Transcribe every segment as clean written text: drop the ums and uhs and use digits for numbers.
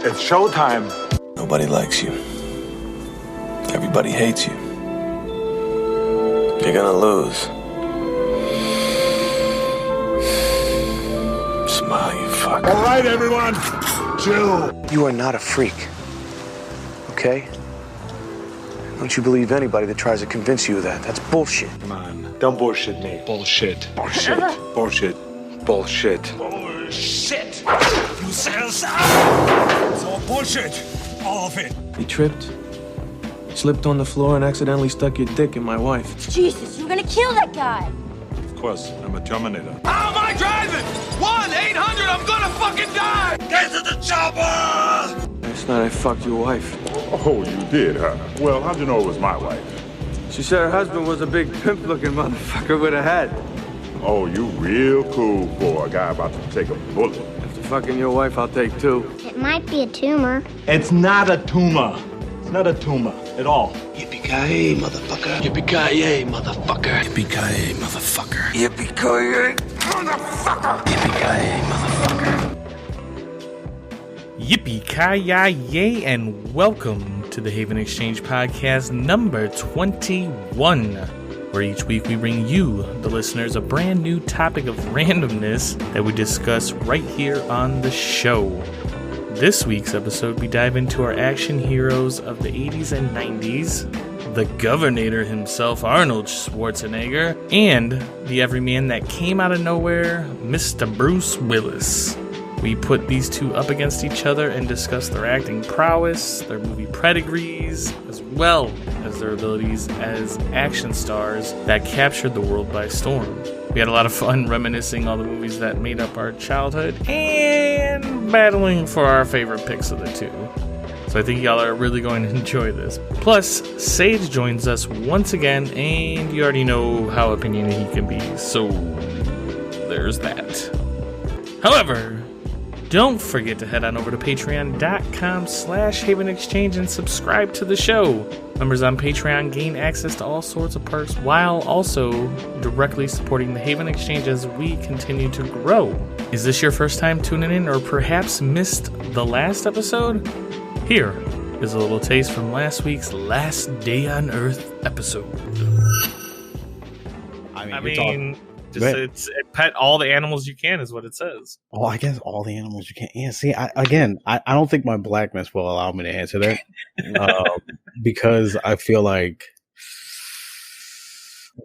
It's showtime. Nobody likes you. Everybody hates you. You're gonna lose. Smile, you fuck. All right, everyone. Chill. You are not a freak. Okay? Don't you believe anybody that tries to convince you of that. That's bullshit. Come on. Don't bullshit me. Bullshit. Bullshit. Bullshit. Bullshit. Bullshit! You said so! It's all bullshit! All of it! You tripped, slipped on the floor, and accidentally stuck your dick in my wife. Jesus, you're gonna kill that guy! Of course, I'm a Terminator. How am I driving? 1-800, I'm gonna fucking die! Get to the chopper! Last night I fucked your wife. Oh, you did, huh? Well, how'd you know it was my wife? She said her husband was a big pimp-looking motherfucker with a hat. Oh, you real cool for a guy about to take a bullet. After fucking your wife, I'll take two. It might be a tumor. It's not a tumor. It's not a tumor at all. Yippee-ki-yay, motherfucker. Yippee-ki-yay, motherfucker. Yippee-ki-yay, motherfucker. Yippee-ki-yay, motherfucker. Yippee-ki-yay, motherfucker. Yippee-ki-yay, and welcome to the Haven Exchange Podcast number 21. Where each week we bring you, the listeners, a brand new topic of randomness that we discuss right here on the show. This week's episode, we dive into our action heroes of the 80s and 90s, the Governator himself, Arnold Schwarzenegger, and the everyman that came out of nowhere, Mr. Bruce Willis. We put these two up against each other and discuss their acting prowess, their movie pedigrees, as well as their abilities as action stars that captured the world by storm. We had a lot of fun reminiscing all the movies that made up our childhood and battling for our favorite picks of the two. So I think y'all are really going to enjoy this. Plus, Sage joins us once again, and you already know how opinionated he can be, so there's that. However, don't forget to head on over to patreon.com/Haven Exchange and subscribe to the show. Members on Patreon gain access to all sorts of perks while also directly supporting the Haven Exchange as we continue to grow. Is this your first time tuning in or perhaps missed the last episode? Here is a little taste from last week's Last Day on Earth episode. I mean it's pet all the animals you can is what it says. Oh, I guess all the animals you can. Yeah, see, I don't think my blackness will allow me to answer that because I feel like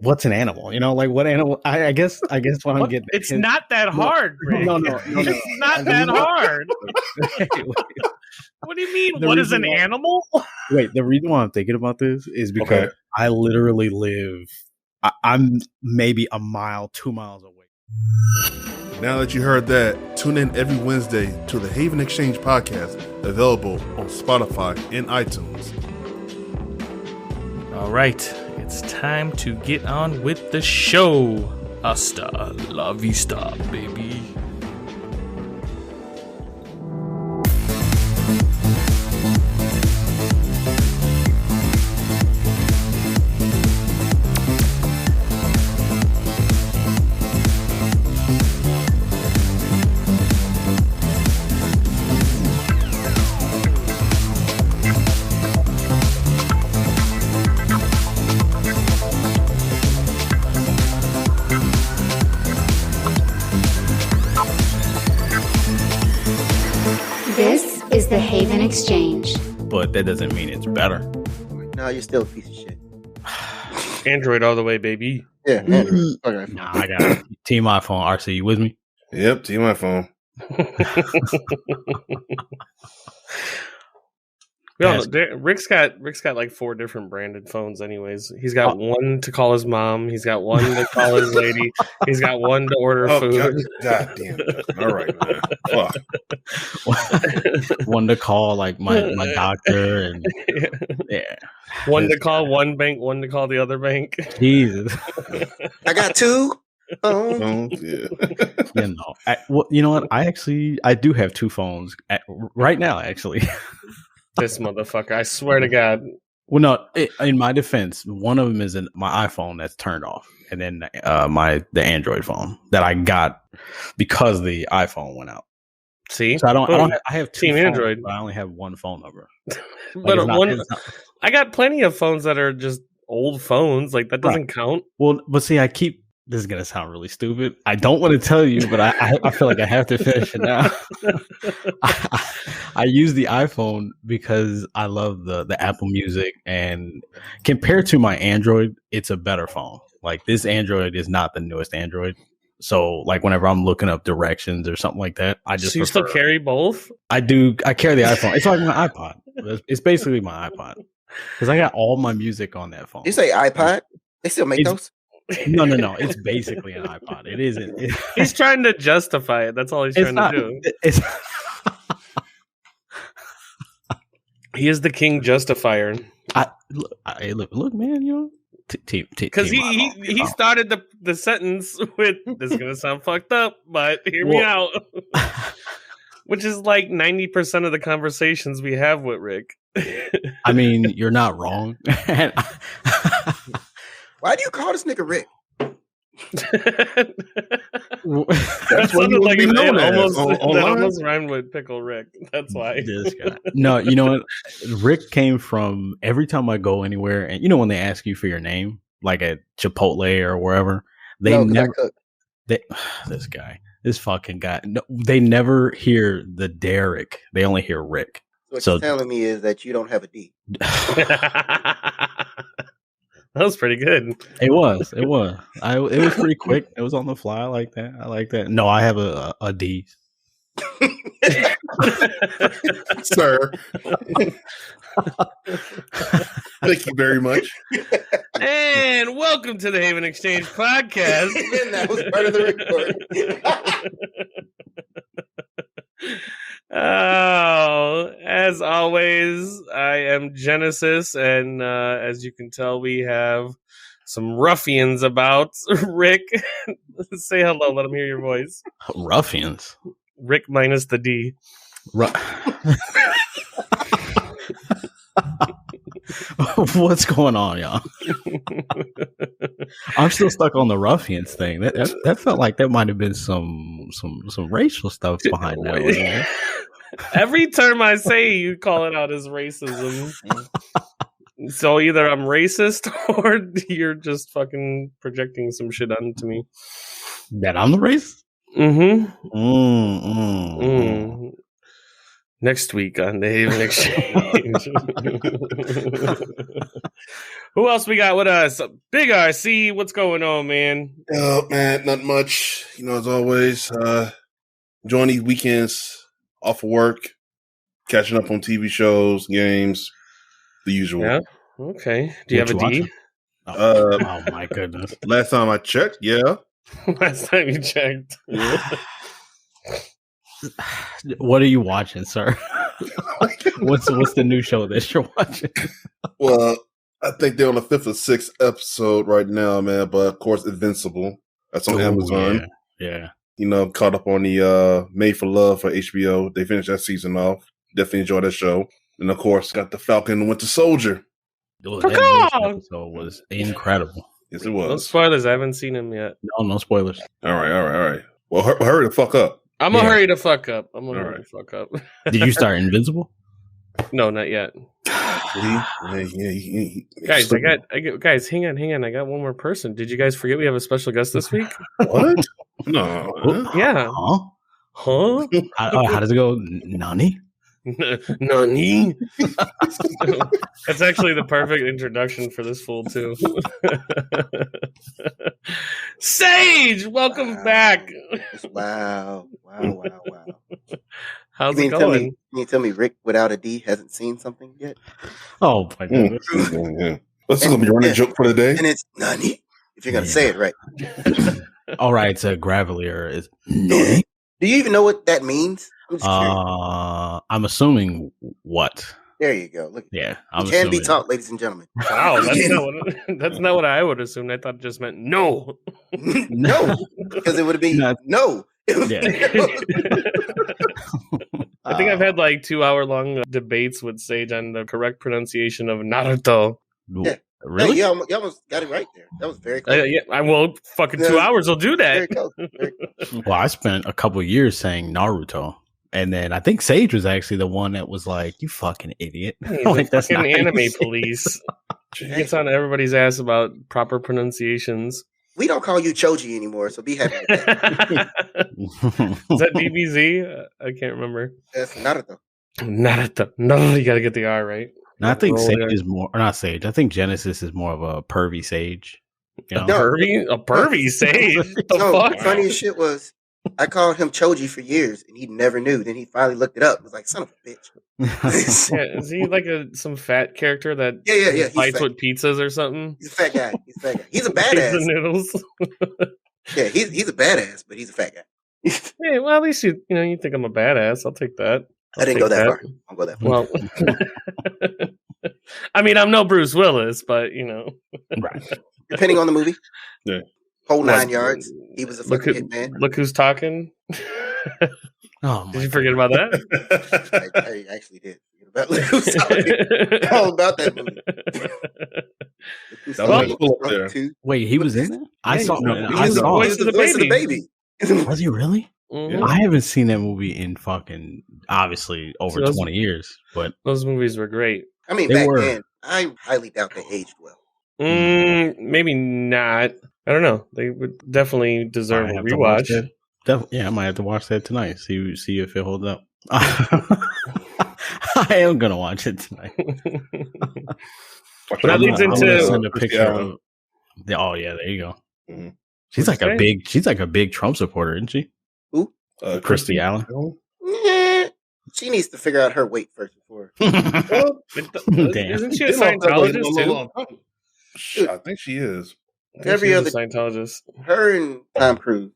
what's an animal? You know, like what animal? I guess what I'm getting. It's not that hard, Rick. No. It's not that hard. What do you mean? What is an animal? Wait, the reason why I'm thinking about this is because I literally live. I'm maybe a mile, 2 miles away. Now that you heard that, tune in every Wednesday to the Haven Exchange Podcast, available on Spotify and iTunes. All right, it's time to get on with the show. Hasta la vista, baby. This is the Haven Exchange. But that doesn't mean it's better. No, you're still a piece of shit. Android all the way, baby. Yeah, Android. Okay. Nah, I got it. Team iPhone. RC, you with me? Yep, team iPhone. Rick's got like 4 different branded phones anyways. He's got one to call his mom. He's got one to call his lady. He's got one to order food. God damn it. All right, man. Fuck. One to call like my doctor and yeah. One to call one bank, one to call the other bank. Jesus. I got 2. Oh, yeah. You know what? I do have 2 phones right now, actually. This motherfucker, I swear to God. Well, no, in my defense, one of them is my iPhone that's turned off. And then the Android phone that I got because the iPhone went out. See, So I have two Team phones, Android, but I only have one phone number. But I got plenty of phones that are just old phones. Like that doesn't count. Well, but see, this is gonna sound really stupid. I don't want to tell you, but I feel like I have to finish it now. I use the iPhone because I love the Apple Music, and compared to my Android, it's a better phone. Like this Android is not the newest Android. So like whenever I'm looking up directions or something like that, I just so you still carry both? I do. I carry the iPhone. It's like my iPod. It's basically my iPod because I got all my music on that phone. You say iPod? They still make those? No. It's basically an iPod. It isn't. He's trying to justify it. That's all he's trying to do. He is the king justifier. Look, man, you know. Because he started the sentence with, this is going to sound fucked up, but hear me out. Which is like 90% of the conversations we have with Rick. I mean, you're not wrong. Why do you call this nigga Rick? That sounded like it almost rhymed with Pickle Rick. That's why. This guy. No, you know what? Rick came from every time I go anywhere, and you know when they ask you for your name, like at Chipotle or wherever, this fucking guy. No, they never hear the Derek. They only hear Rick. What you're telling me is that you don't have a D. That was pretty good. It was. It was pretty quick. It was on the fly like that. I like that. No, I have a D. Sir. Thank you very much. And welcome to the Haven Exchange podcast. And that was part of the recording. Oh, as always, I am Genesis, and as you can tell, we have some ruffians about. Rick, say hello. Let them hear your voice. Ruffians. Rick minus the D. What's going on, y'all? I'm still stuck on the ruffians thing. That felt like that might have been some racial stuff behind that. Every term I say, you call it out as racism. So either I'm racist or you're just fucking projecting some shit onto me. That I'm the racist? Mm-hmm. Next week on the Haven Exchange. Who else we got with us? Big RC, what's going on, man? Oh, man, not much. You know, as always, enjoying these weekends off of work, catching up on TV shows, games, the usual. Yeah. Okay. Do you have a D? Oh my goodness. Last time I checked, yeah. Last time you checked. Yeah. What are you watching, sir? What's the new show that you're watching? Well, I think they're on the 5th or 6th episode right now, man. But of course, Invincible. That's on Amazon. Yeah. You know, caught up on the Made for Love for HBO. They finished that season off. Definitely enjoyed that show. And of course, got the Falcon and Winter Soldier. That episode was incredible. Yes, it was. No spoilers. I haven't seen him yet. No spoilers. All right. Well, hurry the fuck up. I'm gonna hurry the fuck up. Did you start Invincible? No, not yet. Guys, guys, hang on. I got one more person. Did you guys forget we have a special guest this week? What? No. Yeah. Huh? How does it go? Nani? Nani? That's actually the perfect introduction for this fool too. Sage, welcome back. Wow. How's it going? Can you tell me Rick without a D hasn't seen something yet? Oh my goodness. That's gonna be your running joke for the day. And it's Nani, if you're gonna say it right. All right, it's a Gravelier. Is Nani? Do you even know what that means? I'm assuming what? There you go. Look, yeah, it can be taught, ladies and gentlemen. Wow, that's not what I would assume. I thought it just meant no. No, because it would have been no. Yeah. I think I've had like 2-hour-long debates with Sage on the correct pronunciation of Naruto. Yeah. Really? Yeah, you almost got it right there. That was very close. Yeah, I will. Fucking 2 hours will do that. Very close. Well, I spent a couple years saying Naruto. And then I think Sage was actually the one that was like, "You fucking idiot!" He's Like, that's fucking anime nice. police. He gets on everybody's ass about proper pronunciations. We don't call you Choji anymore, so be happy with that. Is that DBZ? I can't remember. That's Naruto. Naruto. No, you gotta get the R right. No, I think Roll Sage there. is more, or not Sage. I think Genesis is more of a pervy Sage. You know? A pervy Sage? The No, fuck? funniest shit was I called him Choji for years, and he never knew. Then he finally looked it up. Was like, son of a bitch. Yeah, is he like some fat character that Yeah. He's fights fat. with pizzas or something? He's a fat guy. He's a Pizza badass. noodles. Yeah, he's a badass, but he's a fat guy. Hey, well, at least you think I'm a badass. I'll take that. I didn't go that far. I'll go that far. Well, I mean, I'm no Bruce Willis, but Right. Depending on the movie. Yeah. Whole What? 9 yards. He was a fucking hitman. Look who's talking. Oh, Did you forget about that? I actually did. Look who's talking. All about that movie. That was cool up there. Wait, he was in it? I saw. he I was the saw. voice of the baby. Was he really? Mhm. I haven't seen that movie in fucking obviously over See, those- 20 years, but Those movies were great. I mean, They back were. then, I highly doubt they aged well. Maybe not. I don't know. They would definitely deserve I a have to watch rewatch. that. Yeah, I might have to watch that tonight. See if it holds up. I am gonna watch it tonight. But that leads I'm gonna into send a picture of. Oh yeah, there you go. Mhm. She's What'd like you a say? big. She's like a big Trump supporter, isn't she? Who? Christy Allen. Eh, she needs to figure out her weight first before. Well, Damn. isn't she a Been off that way Scientologist for a too? long time. I think she is. I think Every she's other- a Scientologist. Her and Tom Cruise.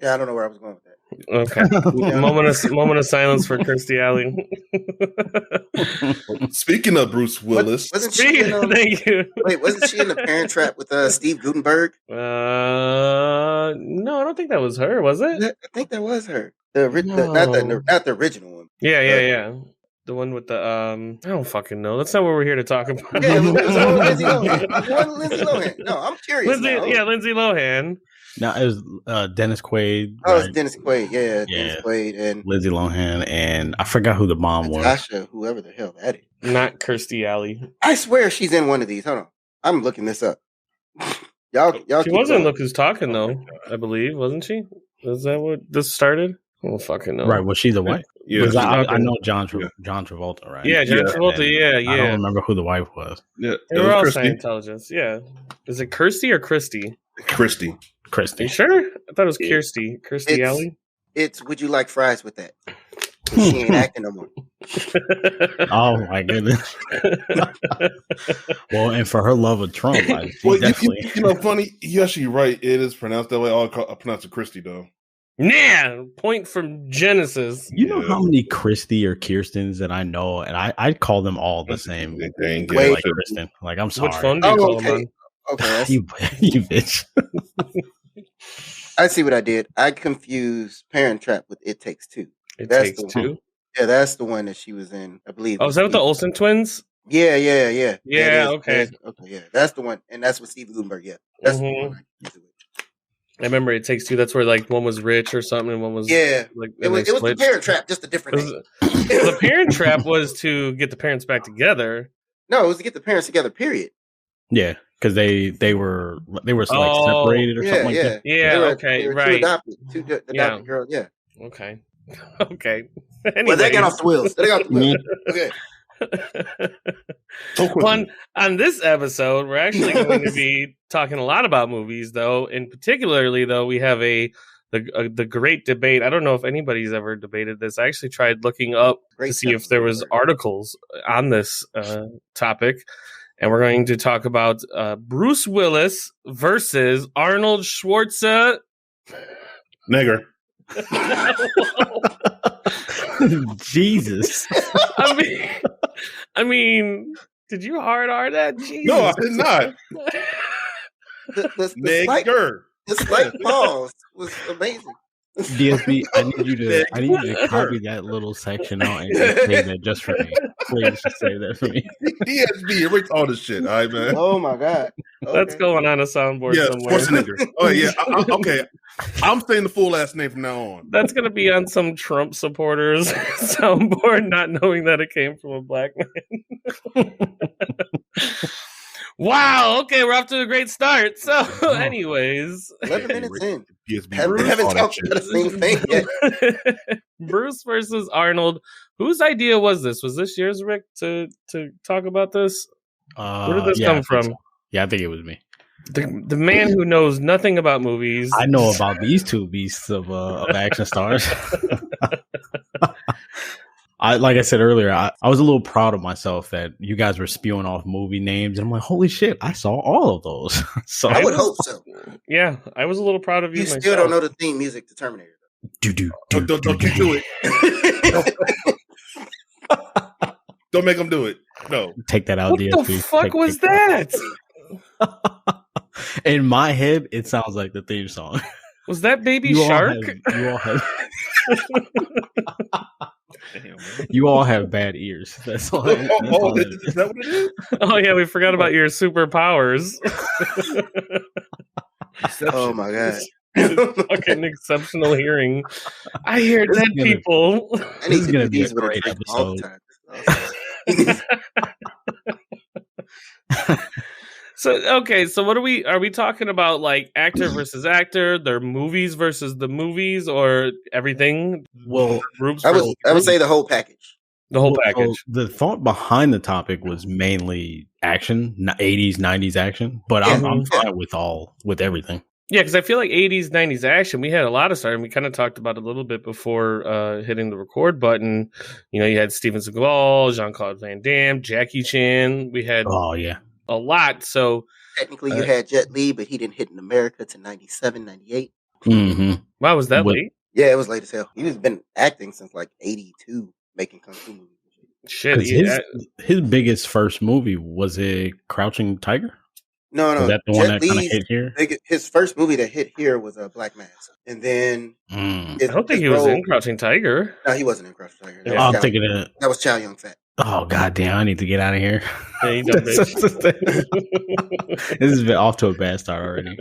Yeah, I don't know where I was going with that. Okay. moment of silence for Kirstie Alley. Speaking of Bruce Willis, Wasn't she in, Thank you. wait, wasn't she in the Parent Trap with Steve Gutenberg? No, I don't think that was her, was it? I think that was her. Not the original one. Yeah. The one with the I don't fucking know. That's not what we're here to talk about. Yeah, it was Lindsay Lohan. It was Lindsay Lohan. No, I'm curious. Lindsay Lohan. No, it was Dennis Quaid. Oh, right? it's Dennis Quaid. Yeah, Dennis Quaid and Lindsay Lohan, and I forgot who the mom was. Natasha, whoever the hell that is. Not Kirstie Alley. I swear she's in one of these. Hold on, I'm looking this up. Y'all. She wasn't Look Who's Talking though. I believe, wasn't she? Is that what this started? I don't fucking know. Right? Was she the wife? Yeah, Because I know John Travolta, right? Yeah, John Travolta. Yeah. I don't remember who the wife was. Yeah, They were all Scientologists. Yeah. Is it Kirstie or Christy? Christy. You sure? I thought it was Kirstie. Kirstie Alley. It's Would You Like Fries with That? She ain't acting no more. Oh my goodness. Well, and for her love of Trump, definitely. You know, funny. You're actually right. It is pronounced that way. I pronounce it Christy though. Yeah, point from Genesis. You know how many Christy or Kirstens that I know, and I call them all the same. Wait, like Kristen. Like, I'm sorry. Which phone do you call them on? Okay, you bitch. I see what I did. I confused Parent Trap with It Takes Two. It Takes Two? Yeah, that's the one that she was in, I believe. Oh, is that with the Olsen twins? Yeah. Yeah, okay. Okay, yeah. That's the one. And that's with Steve Gutenberg, yeah. That's the one. I remember It Takes Two. That's where like one was rich or something and one was like it was the Parent Trap, just a different name. The Parent Trap was to get the parents back together. No, it was to get the parents together, period. Yeah, because they were like separated or something like that. Yeah, they were right. Two adopted girls, yeah. Okay. Okay. Well, they got off the wheels. Okay. On this episode, we're actually going to be talking a lot about movies, though. And particularly, though, we have the great debate. I don't know if anybody's ever debated this. I actually tried looking up to see if there was articles on this topic. And we're going to talk about Bruce Willis versus Arnold Schwarzenegger. Jesus. I mean, did you hard R that? Jesus. No, I did not. The slight pause was amazing. DSB, I need you to copy that little section out and say that just for me. Please just say that for me. DSB, erase all this shit. All right, man. Oh my god. That's going on a soundboard somewhere. Schwarzenegger. Oh yeah. Okay. I'm saying the full last name from now on. That's going to be on some Trump supporters soundboard, not knowing that it came from a black man. Wow. Okay, we're off to a great start. So, anyways, 11 minutes in. Bruce, Haven't talked about the same thing yet. Bruce versus Arnold. Whose idea was this? Was this yours, Rick, to talk about this? Where did this come from? So. Yeah, I think it was me. The man who knows nothing about movies. I know about these two beasts of action stars. Like I said earlier, I was a little proud of myself that you guys were spewing off movie names, and I'm like, holy shit, I saw all of those. So I would hope so. Yeah, I was a little proud of you. You still don't know the theme music to Terminator. Don't you do it. Don't make them do it. No. Take that out, what DSP. The fuck was that? In my head, it sounds like the theme song. Was that Baby Shark? You all have bad ears. That's all. Is that what it is? Oh yeah, we forgot about your superpowers. Oh my god. Fucking exceptional hearing. I hear dead people. This is gonna be a great episode. So what are we talking about, like actor versus actor, their movies versus the movies, or everything? Well, I would say the whole package. The whole package. So the thought behind the topic was mainly action, 80s, 90s action, but I'm fine with everything. Yeah, because I feel like 80s, 90s action, we had a lot of stars, and we kind of talked about it a little bit before hitting the record button. You know, you had Steven Seagal, Jean-Claude Van Damme, Jackie Chan. We had a lot. So technically you had Jet Li, but he didn't hit in America to 97, 98. Mm-hmm. Wow, was that late? Yeah, it was late as hell. He's been acting since like 82, making kung fu movies. Shit. His biggest first movie, was it Crouching Tiger? No. Was that the one that kind of hit here? His first movie that hit here was Black Mass. And then... I don't think he was in Crouching Tiger. No, he wasn't in Crouching Tiger. I'm thinking of... That was Chow Yun-Fat. Oh, goddamn, I need to get out of here. Yeah, you dumb bitch. This has been off to a bad start already.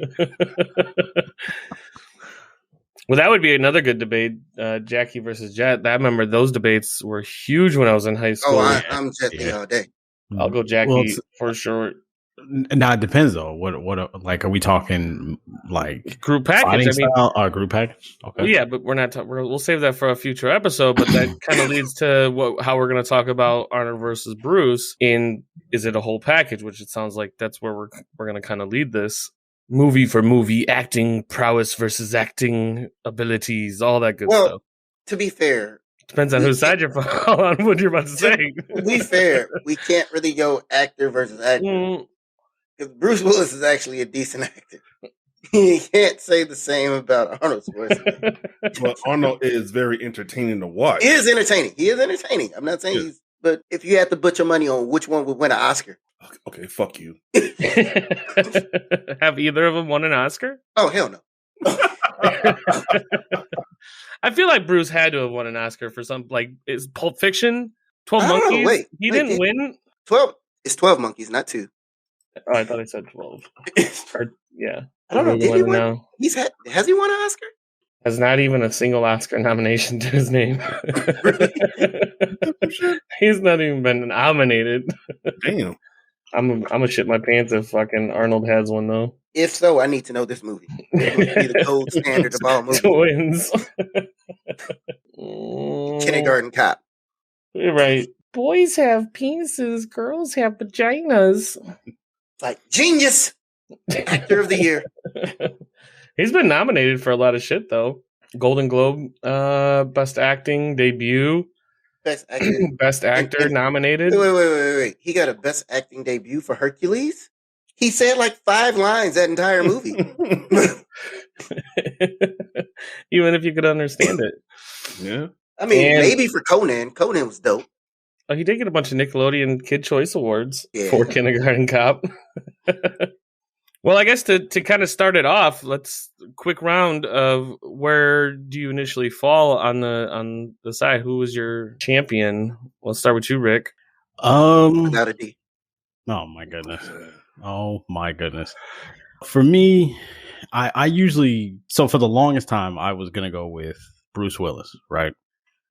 Well, that would be another good debate, Jackie versus Jet. I remember those debates were huge when I was in high school. Oh, I'm Jet Li all day. I'll go Jackie for sure. Now it depends though. What like are we talking like group package? Group package. Okay. Well, yeah, but we're not. We'll save that for a future episode. But that kind of leads to how we're going to talk about Arnold versus Bruce. Is it a whole package? Which it sounds like that's where we're going to kind of lead this movie for movie, acting prowess versus acting abilities, all that good stuff. To be fair. Depends on whose side you're on. What you're about to say. To be fair, we can't really go actor versus actor. Because Bruce Willis is actually a decent actor. You can't say the same about Arnold Schwarzenegger. But Arnold is very entertaining to watch. He is entertaining. I'm not saying he's... But if you had to put your money on which one would win an Oscar... Okay, fuck you. Have either of them won an Oscar? Oh, hell no. I feel like Bruce had to have won an Oscar for some... Like, is Pulp Fiction? 12 Monkeys? He didn't win? 12? It's 12 Monkeys, not 2. Oh, I thought I said 12. Yeah. I don't know. Did he win? Has he won an Oscar? Has not even a single Oscar nomination to his name. He's not even been nominated. Damn. I'm gonna shit my pants if fucking Arnold has one though. If so, I need to know this movie. It would be the gold standard of all movies. Twins. Kindergarten Cop. You're right. Boys have penises, girls have vaginas. Like genius. Actor of the year. He's been nominated for a lot of shit though. Golden Globe, best acting debut. Best actor. Best actor nominated. Wait. He got a best acting debut for Hercules? He said like 5 lines that entire movie. Even if you could understand it. Yeah. I mean, maybe for Conan. Conan was dope. Oh, he did get a bunch of Nickelodeon Kid Choice Awards for Kindergarten Cop. Well, I guess to kind of start it off, let's quick round of where do you initially fall on the side? Who was your champion? Let's start with you, Rick. Without a D. Oh my goodness. For me, I usually, so for the longest time, I was going to go with Bruce Willis, right?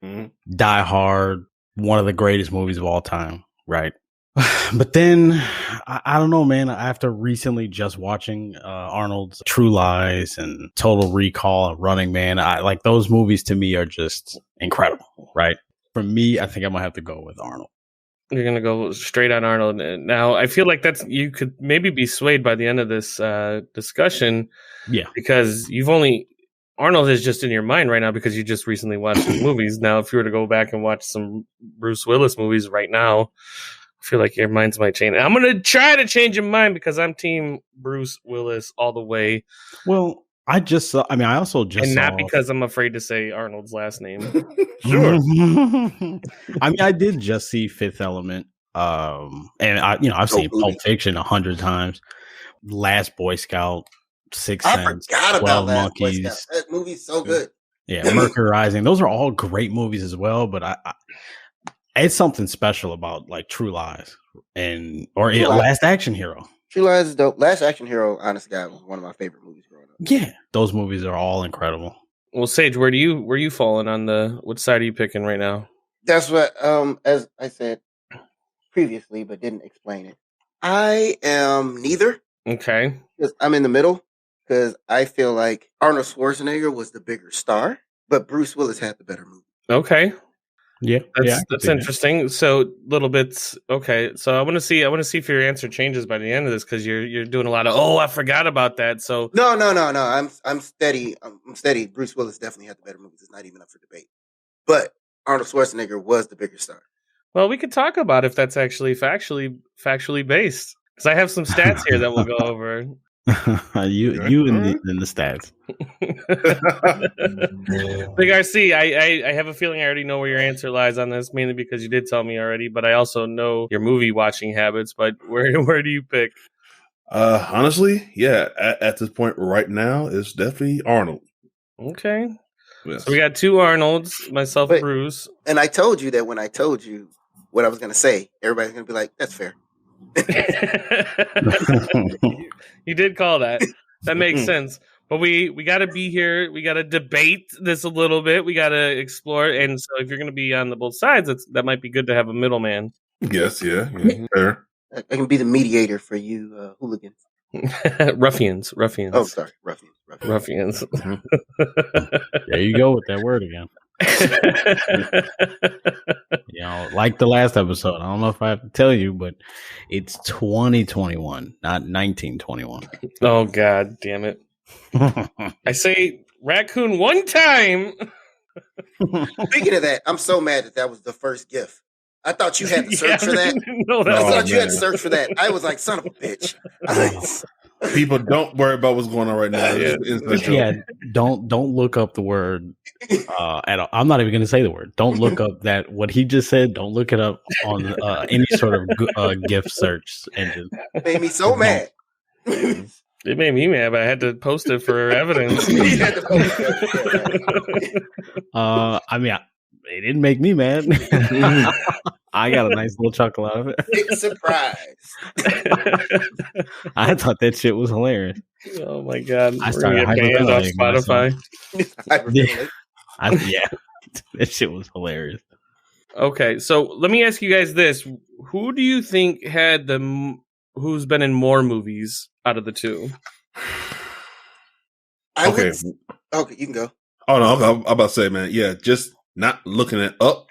Mm-hmm. Die Hard, one of the greatest movies of all time, right? But then, I don't know, man. After recently just watching Arnold's True Lies and Total Recall and Running Man, I like those movies to me are just incredible, right? For me, I think I'm going to have to go with Arnold. You're going to go straight on Arnold. Now, I feel like you could maybe be swayed by the end of this discussion. Yeah. Because Arnold is just in your mind right now because you just recently watched his movies. Now, if you were to go back and watch some Bruce Willis movies right now, I feel like your minds might change. I'm going to try to change your mind because I'm team Bruce Willis all the way. Well, I also just and saw... not because I'm afraid to say Arnold's last name. Sure. I mean, I did just see Fifth Element. And I've seen Pulp Fiction 100 times. Last Boy Scout, Sixth Sense, I forgot about 12 Last Monkeys. Boy Scout. That movie's so good. Yeah, Mercury Rising. Those are all great movies as well, but I it's something special about like True Lies Last Action Hero. True Lies is dope. Last Action Hero, honest to God, was one of my favorite movies growing up. Yeah, those movies are all incredible. Well, Sage, where you falling on what side are you picking right now? That's what, as I said previously, but didn't explain it. I am neither. Okay. Because I'm in the middle. Because I feel like Arnold Schwarzenegger was the bigger star, but Bruce Willis had the better movie. Okay. Yeah, that's interesting. So little bits. Okay, so I want to see if your answer changes by the end of this because you're doing a lot of I forgot about that. So no. I'm steady. I'm steady. Bruce Willis definitely had the better movies. It's not even up for debate. But Arnold Schwarzenegger was the bigger star. Well, we could talk about if that's actually factually based because I have some stats here that we'll go over. you in the stats. Big RC, I have a feeling I already know where your answer lies on this, mainly because you did tell me already, but I also know your movie watching habits. But where do you pick? Honestly, yeah, at this point right now, it's definitely Arnold. Okay. Yes. So we got two Arnolds, myself, Bruce. And I told you that when I told you what I was going to say, everybody's going to be like, that's fair. You did call that. That makes sense. But we got to be here. We got to debate this a little bit. We got to explore. And so if you're going to be on the both sides, that might be good to have a middleman. Yes, yeah, fair. I can be the mediator for you hooligans. Ruffians. Oh, sorry. Ruffians. There you go with that word again. Like the last episode, I don't know if I have to tell you, but it's 2021, not 1921. Oh, God damn it. I say raccoon one time. Speaking of that, I'm so mad that was the first GIF. I thought you had to search for that. No, I thought you had to search for that. I was like, son of a bitch. People, don't worry about what's going on right now. Yeah, don't look up the word at all. I'm not even going to say the word. Don't look up what he just said. Don't look it up on any sort of GIF search engine. It made me so mad. It made me mad, but I had to post it for evidence. I mean, it didn't make me mad. I got a nice little chuckle out of it. Big surprise. I thought that shit was hilarious. Oh my God. I started banned off Spotify. Yeah, that shit was hilarious. Okay, so let me ask you guys this. Who do you think who's been in more movies out of the two? Okay, you can go. Oh, no, I'm about to say, man, yeah, just not looking it up.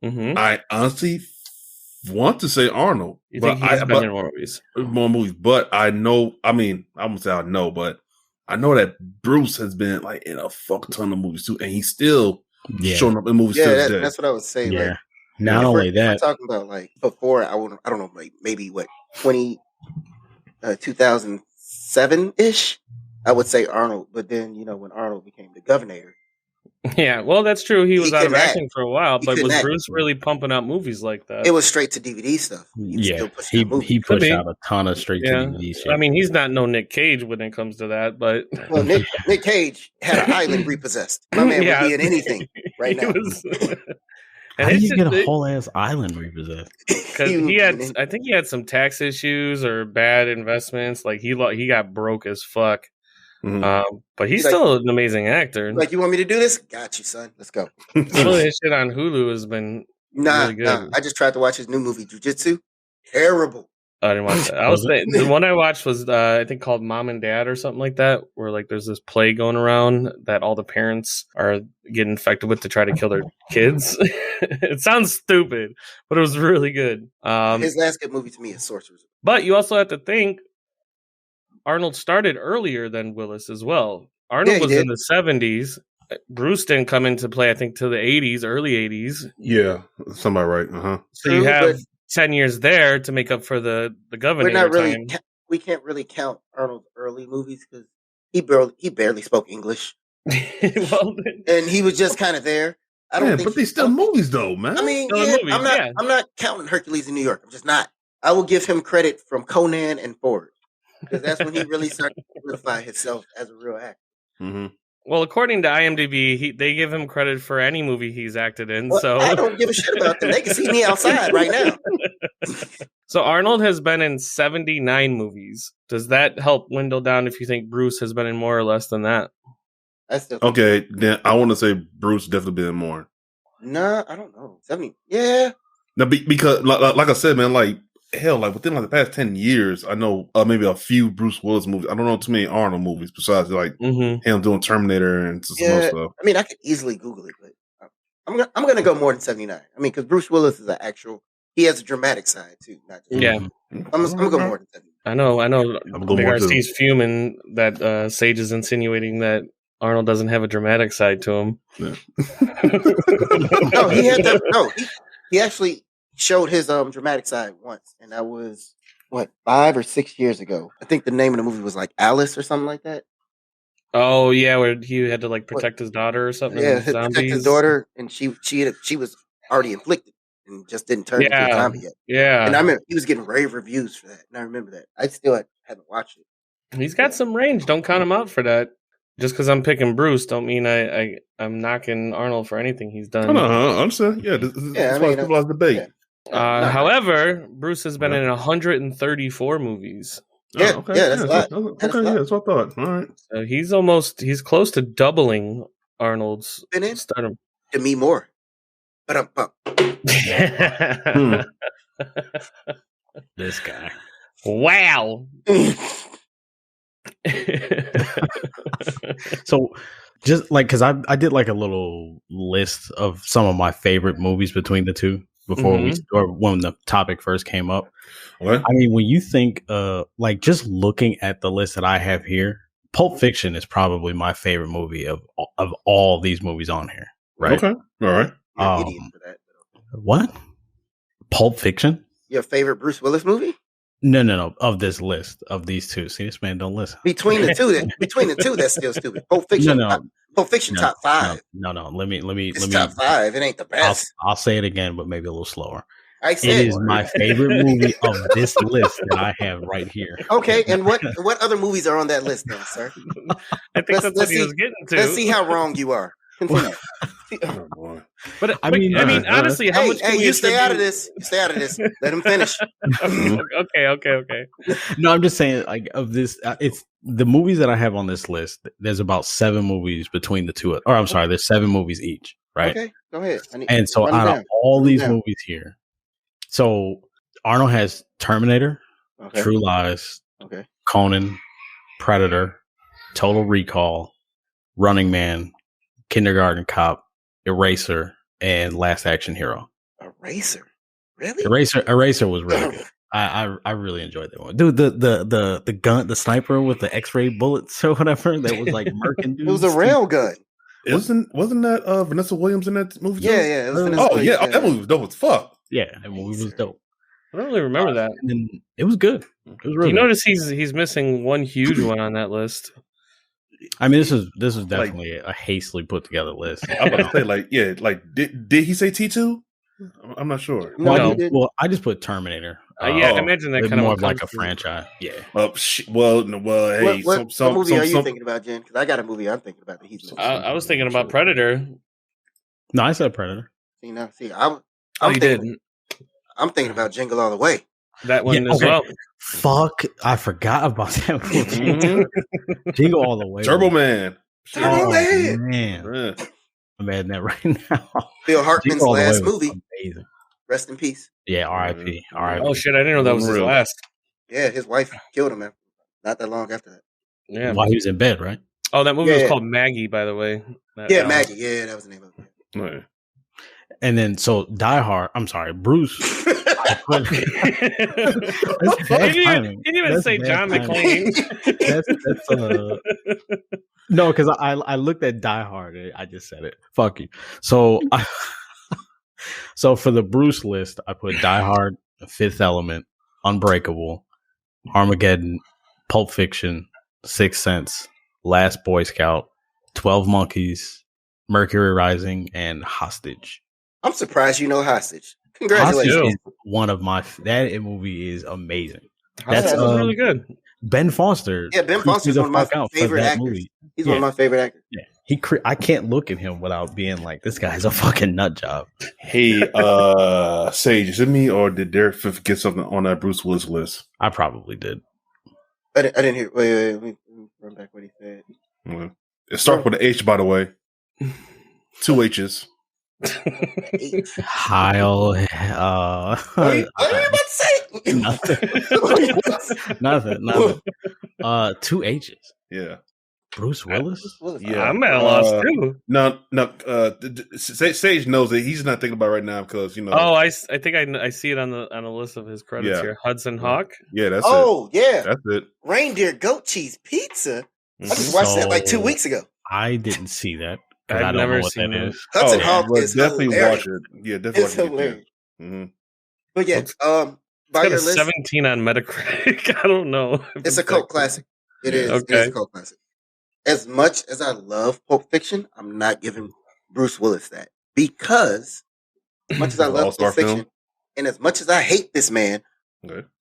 Mm-hmm. I honestly want to say Arnold. You think he's been in more movies? More movies, but I know, I won't say I know, but I know that Bruce has been like in a fuck ton of movies too, and he's still showing up in movies to this day. That's what I was saying. Yeah. Like, not only that, I'm talking about like before, I don't know, like maybe 2007-ish, I would say Arnold, but then, when Arnold became the governor. Yeah, well, that's true. He was out of acting for a while, but was act. Bruce really pumping out movies like that? It was straight to DVD stuff. He pushed out a ton of straight to DVD shit. I mean, he's not no Nick Cage when it comes to that, but well, Nick Cage had an island repossessed. My man would be in anything right now. How did you get a whole ass island repossessed? Because I think he had some tax issues or bad investments. Like he got broke as fuck. But he's still an amazing actor. Like, you want me to do this? Got you, son. Let's go. Some of his shit on Hulu has been really good. Nah. I just tried to watch his new movie, Jiu-Jitsu. Terrible. I didn't watch that. The one I watched was I think called Mom and Dad or something like that, where like there's this plague going around that all the parents are getting infected with to try to kill their kids. It sounds stupid, but it was really good. His last good movie to me is Sorcerer's. But you also have to think Arnold started earlier than Willis as well. Arnold was in the 70s. Bruce didn't come into play, I think, till the 80s, early 80s. Yeah, somebody right. So you have 10 years there to make up for the Governor. We're not really. We can't really count Arnold's early movies because he barely spoke English. And he was just kind of there. I don't think but they still movies though, man. I mean, I'm not counting Hercules in New York. I'm just not. I will give him credit from Conan and forward because that's when he really started to solidify himself as a real actor. Mm-hmm. Well, according to IMDb, they give him credit for any movie he's acted in. Well, so I don't give a shit about them. They can see me outside right now. So Arnold has been in 79 movies. Does that help dwindle down if you think Bruce has been in more or less than that? Okay, then I want to say Bruce definitely been in more. Nah, I don't know. 70, yeah. Now, because like I said, man, like hell, like within like the past 10 years, I know maybe a few Bruce Willis movies. I don't know too many Arnold movies besides like him doing Terminator and some other stuff. I mean, I could easily Google it, but I'm gonna go more than 79. I mean, because Bruce Willis is an actual. He has a dramatic side too. Not just I'm gonna go more than 79. I know. Big RC's fuming that Sage is insinuating that Arnold doesn't have a dramatic side to him. Yeah. No, he had that. No, he actually showed his dramatic side once, and that was 5 or 6 years ago. I think the name of the movie was like Alice or something like that. Oh yeah, where he had to like protect his daughter or something. Yeah, protect his daughter, and she was already inflicted and just didn't turn into a zombie yet. Yeah, and I remember he was getting rave reviews for that, and I remember that. I still haven't watched it. He's got some range. Don't count him out for that. Just because I'm picking Bruce, don't mean I'm knocking Arnold for anything he's done. I understand. Yeah, that's why people have debate. Yeah. However, Bruce has been in 134 movies. Yeah, okay. That's a lot. That's what I thought. All right. So he's close to doubling Arnold's stardom. To me, more. But This guy. Wow. So just like because I did like a little list of some of my favorite movies between the two before when the topic first came up. What? I mean, when you think like just looking at the list that I have here, Pulp Fiction is probably my favorite movie of all these movies on here. Right? Okay. All right. You're an idiot for that. What? Pulp Fiction? Your favorite Bruce Willis movie? No. Of this list of these two. See, this man don't listen. Between the two, that's still stupid. Pulp Fiction. Pulp Fiction top 5. No. Let me. Top 5. It ain't the best. I'll say it again, but maybe a little slower. It is my favorite movie of this list that I have right here. Okay, and what other movies are on that list, then, sir? I think that's what he was getting to. Let's see how wrong you are. Continue. Oh, boy. But I mean, honestly, how much? Hey, you stay out of this. You stay out of this. Let him finish. Okay. No, I'm just saying, like, of this, it's the movies that I have on this list. There's about 7 movies between the two, or I'm sorry, there's 7 movies each, right? Okay, go ahead. And so out of all these movies here, so Arnold has Terminator, True Lies, Conan, Predator, Total Recall, Running Man, Kindergarten Cop, Eraser, and Last Action Hero. Eraser, really? Eraser was really good. I really enjoyed that one, dude. The gun, the sniper with the X-ray bullets or whatever that was like murking dudes. It was a rail gun. Wasn't that Vanessa Williams in that movie? Yeah. It was Vanessa Williams, that movie was dope as fuck. Yeah, that movie was dope. I don't really remember that. And then it was good. It was really. You notice he's missing one huge one on that list. I mean, this is definitely a hastily put together list. I'm about to say, did he say T2? I'm not sure. Well, I just put Terminator. I imagine that kind of more of like a franchise. Yeah. Hey, what movie are you thinking about, Jen? Because I got a movie I'm thinking about that he's. I was thinking about Predator. No, I said Predator. I'm didn't. I'm thinking about Jingle All the Way. that one as okay. well. Fuck, I forgot about that movie. Jingle All the Way. Turbo Man. Turbo Man. Yeah. I'm adding that right now. Phil Hartman's Jingle All the Way last was movie. amazing. Rest in peace. Yeah, R.I.P. R.I.P. Oh shit, I didn't know that was his Real. last. Yeah, his wife killed him not that long after that. Yeah. While he was in bed, right? Oh, that movie Yeah. was called Maggie, by the way. Yeah, Maggie. Yeah, that was the name of it. Right. And then so Die Hard. I'm sorry, Bruce. He didn't even say John McClane. No, because I looked at Die Hard. And I just said it. Fuck you. So so for the Bruce list, I put Die Hard, Fifth Element, Unbreakable, Armageddon, Pulp Fiction, Sixth Sense, Last Boy Scout, 12 Monkeys, Mercury Rising, and Hostage. I'm surprised you know Hostage. Congratulations. Hostage is one of my that movie is amazing. That's really good. Ben Foster. Yeah, Ben Foster's one of my favorite actors. Movie. He's one of my favorite actors. Yeah, I can't look at him without being like, this guy's a fucking nut job. Hey, Sage, is it me or did Derek get something on that Bruce Willis list? I probably did. I didn't hear. Wait. Let me run back what he said. Well, it starts with an H, by the way. 2 H's. Heil. What are you about to say? Nothing. 2 H's. Yeah. Bruce Willis? Yeah. I'm at a loss too. No. Sage knows that he's not thinking about it right now because Oh, I think I see it on the list of his credits here. Hudson Hawk. Yeah, that's it. Yeah, that's it. Reindeer goat cheese pizza. I just watched that like 2 weeks ago. I didn't see that. I've never seen it. Hudson Hawk is definitely hilarious. watch it. Yeah, definitely It's watch it. hilarious. Mm-hmm. But yeah, by It's your got a list, 17 on Metacritic. I don't know. it's a cult classic. It is. Okay. It is a cult classic. As much as I love Pulp Fiction, I'm not giving Bruce Willis that because as much as I love Pulp Fiction, and as much as I hate this man,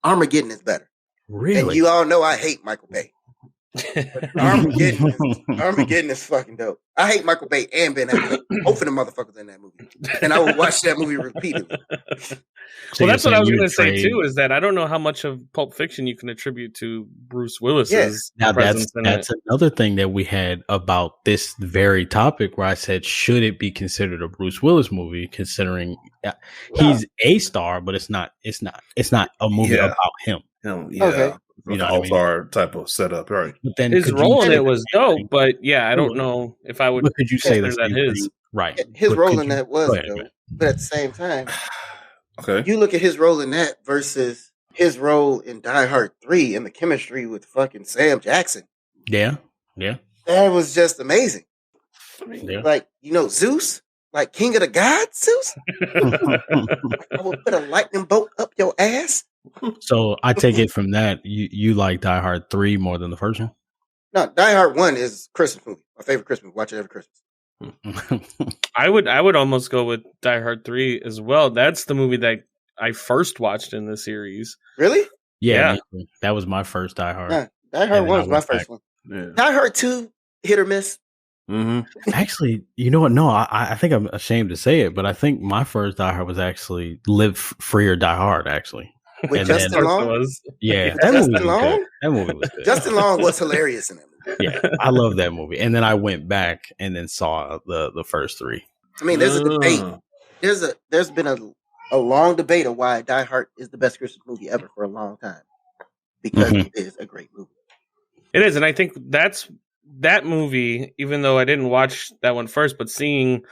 Armageddon is better. Really? And you all know I hate Michael Bay. Armageddon is fucking dope. I hate Michael Bay and Ben Affleck. Both of them motherfuckers in that movie. And I will watch that movie repeatedly. Well, that's what I was going to say too. Is that I don't know how much of Pulp Fiction you can attribute to Bruce Willis's Now presence in that's it. another thing that we had about this very topic where I said, should it be considered a Bruce Willis movie? Considering he's a star, but it's not a movie about him. Yeah. Okay. You know, all-star type of setup, right? But then His role in it was dope, but yeah, I don't know if I would. But could you say consider that his? Right. His But role could in you- that was go ahead, dope. But at the same time, Okay. you look at his role in that versus his role in Die Hard 3 and the chemistry with fucking Sam Jackson. Yeah. That was just amazing. Yeah. Like, Zeus, like King of the Gods, Zeus. I will put a lightning bolt up your ass. So I take it from that you like Die Hard 3 more than the first one? No, Die Hard 1 is Christmas movie. My favorite Christmas movie. Watch it every Christmas. I would almost go with Die Hard 3 as well. That's the movie that I first watched in the series. Really? Yeah. That was my first Die Hard. Nah, Die Hard 1 was my first one. Yeah. Die Hard 2, hit or miss. Mm-hmm. Actually, you know what? No, I think I'm ashamed to say it, but I think my first Die Hard was actually Live Free or Die Hard, actually. With Justin Long? Yeah. With Justin Long? That movie was good. Justin Long was hilarious in that movie. Yeah, I love that movie. And then I went back and then saw the first 3. I mean, there's a debate. There's been a long debate of why Die Hard is the best Christmas movie ever for a long time. Because it is a great movie. It is, and I think that movie, even though I didn't watch that one first, but seeing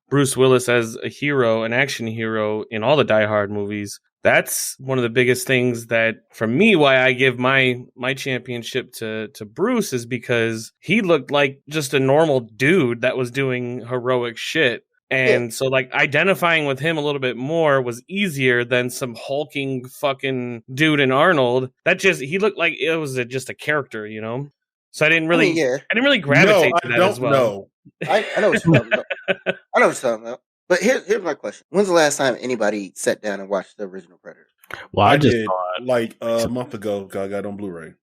Bruce Willis as a hero, an action hero in all the Die Hard movies, that's one of the biggest things that, for me, why I give my championship to Bruce is because he looked like just a normal dude that was doing heroic shit. And so, like, identifying with him a little bit more was easier than some hulking fucking dude in Arnold. He looked like it was just a character, So I didn't really gravitate to that as well. No. I know what you're talking about. I know what you're talking about. But here's my question. When's the last time anybody sat down and watched the original Predator? Well, I just did, thought like a month ago, I got on Blu-ray.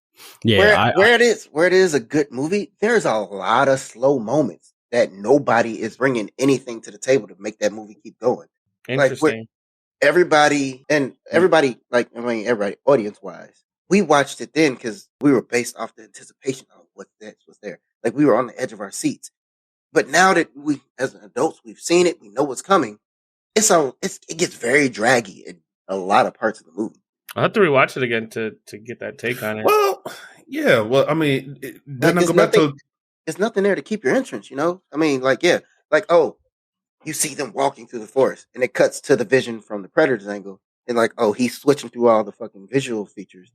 Yeah, where it is a good movie, there's a lot of slow moments that nobody is bringing anything to the table to make that movie keep going. Interesting. everybody, everybody, audience wise, we watched it then because we were based off the anticipation of what was there. Like we were on the edge of our seats. But now that we, as adults, we've seen it, we know what's coming. It gets very draggy in a lot of parts of the movie. I'll have to rewatch it again to get that take on it. Well, yeah. Well, I mean, there's nothing there to keep your entrance, you know? I mean, oh, you see them walking through the forest and it cuts to the vision from the Predator's angle. And like, oh, he's switching through all the fucking visual features.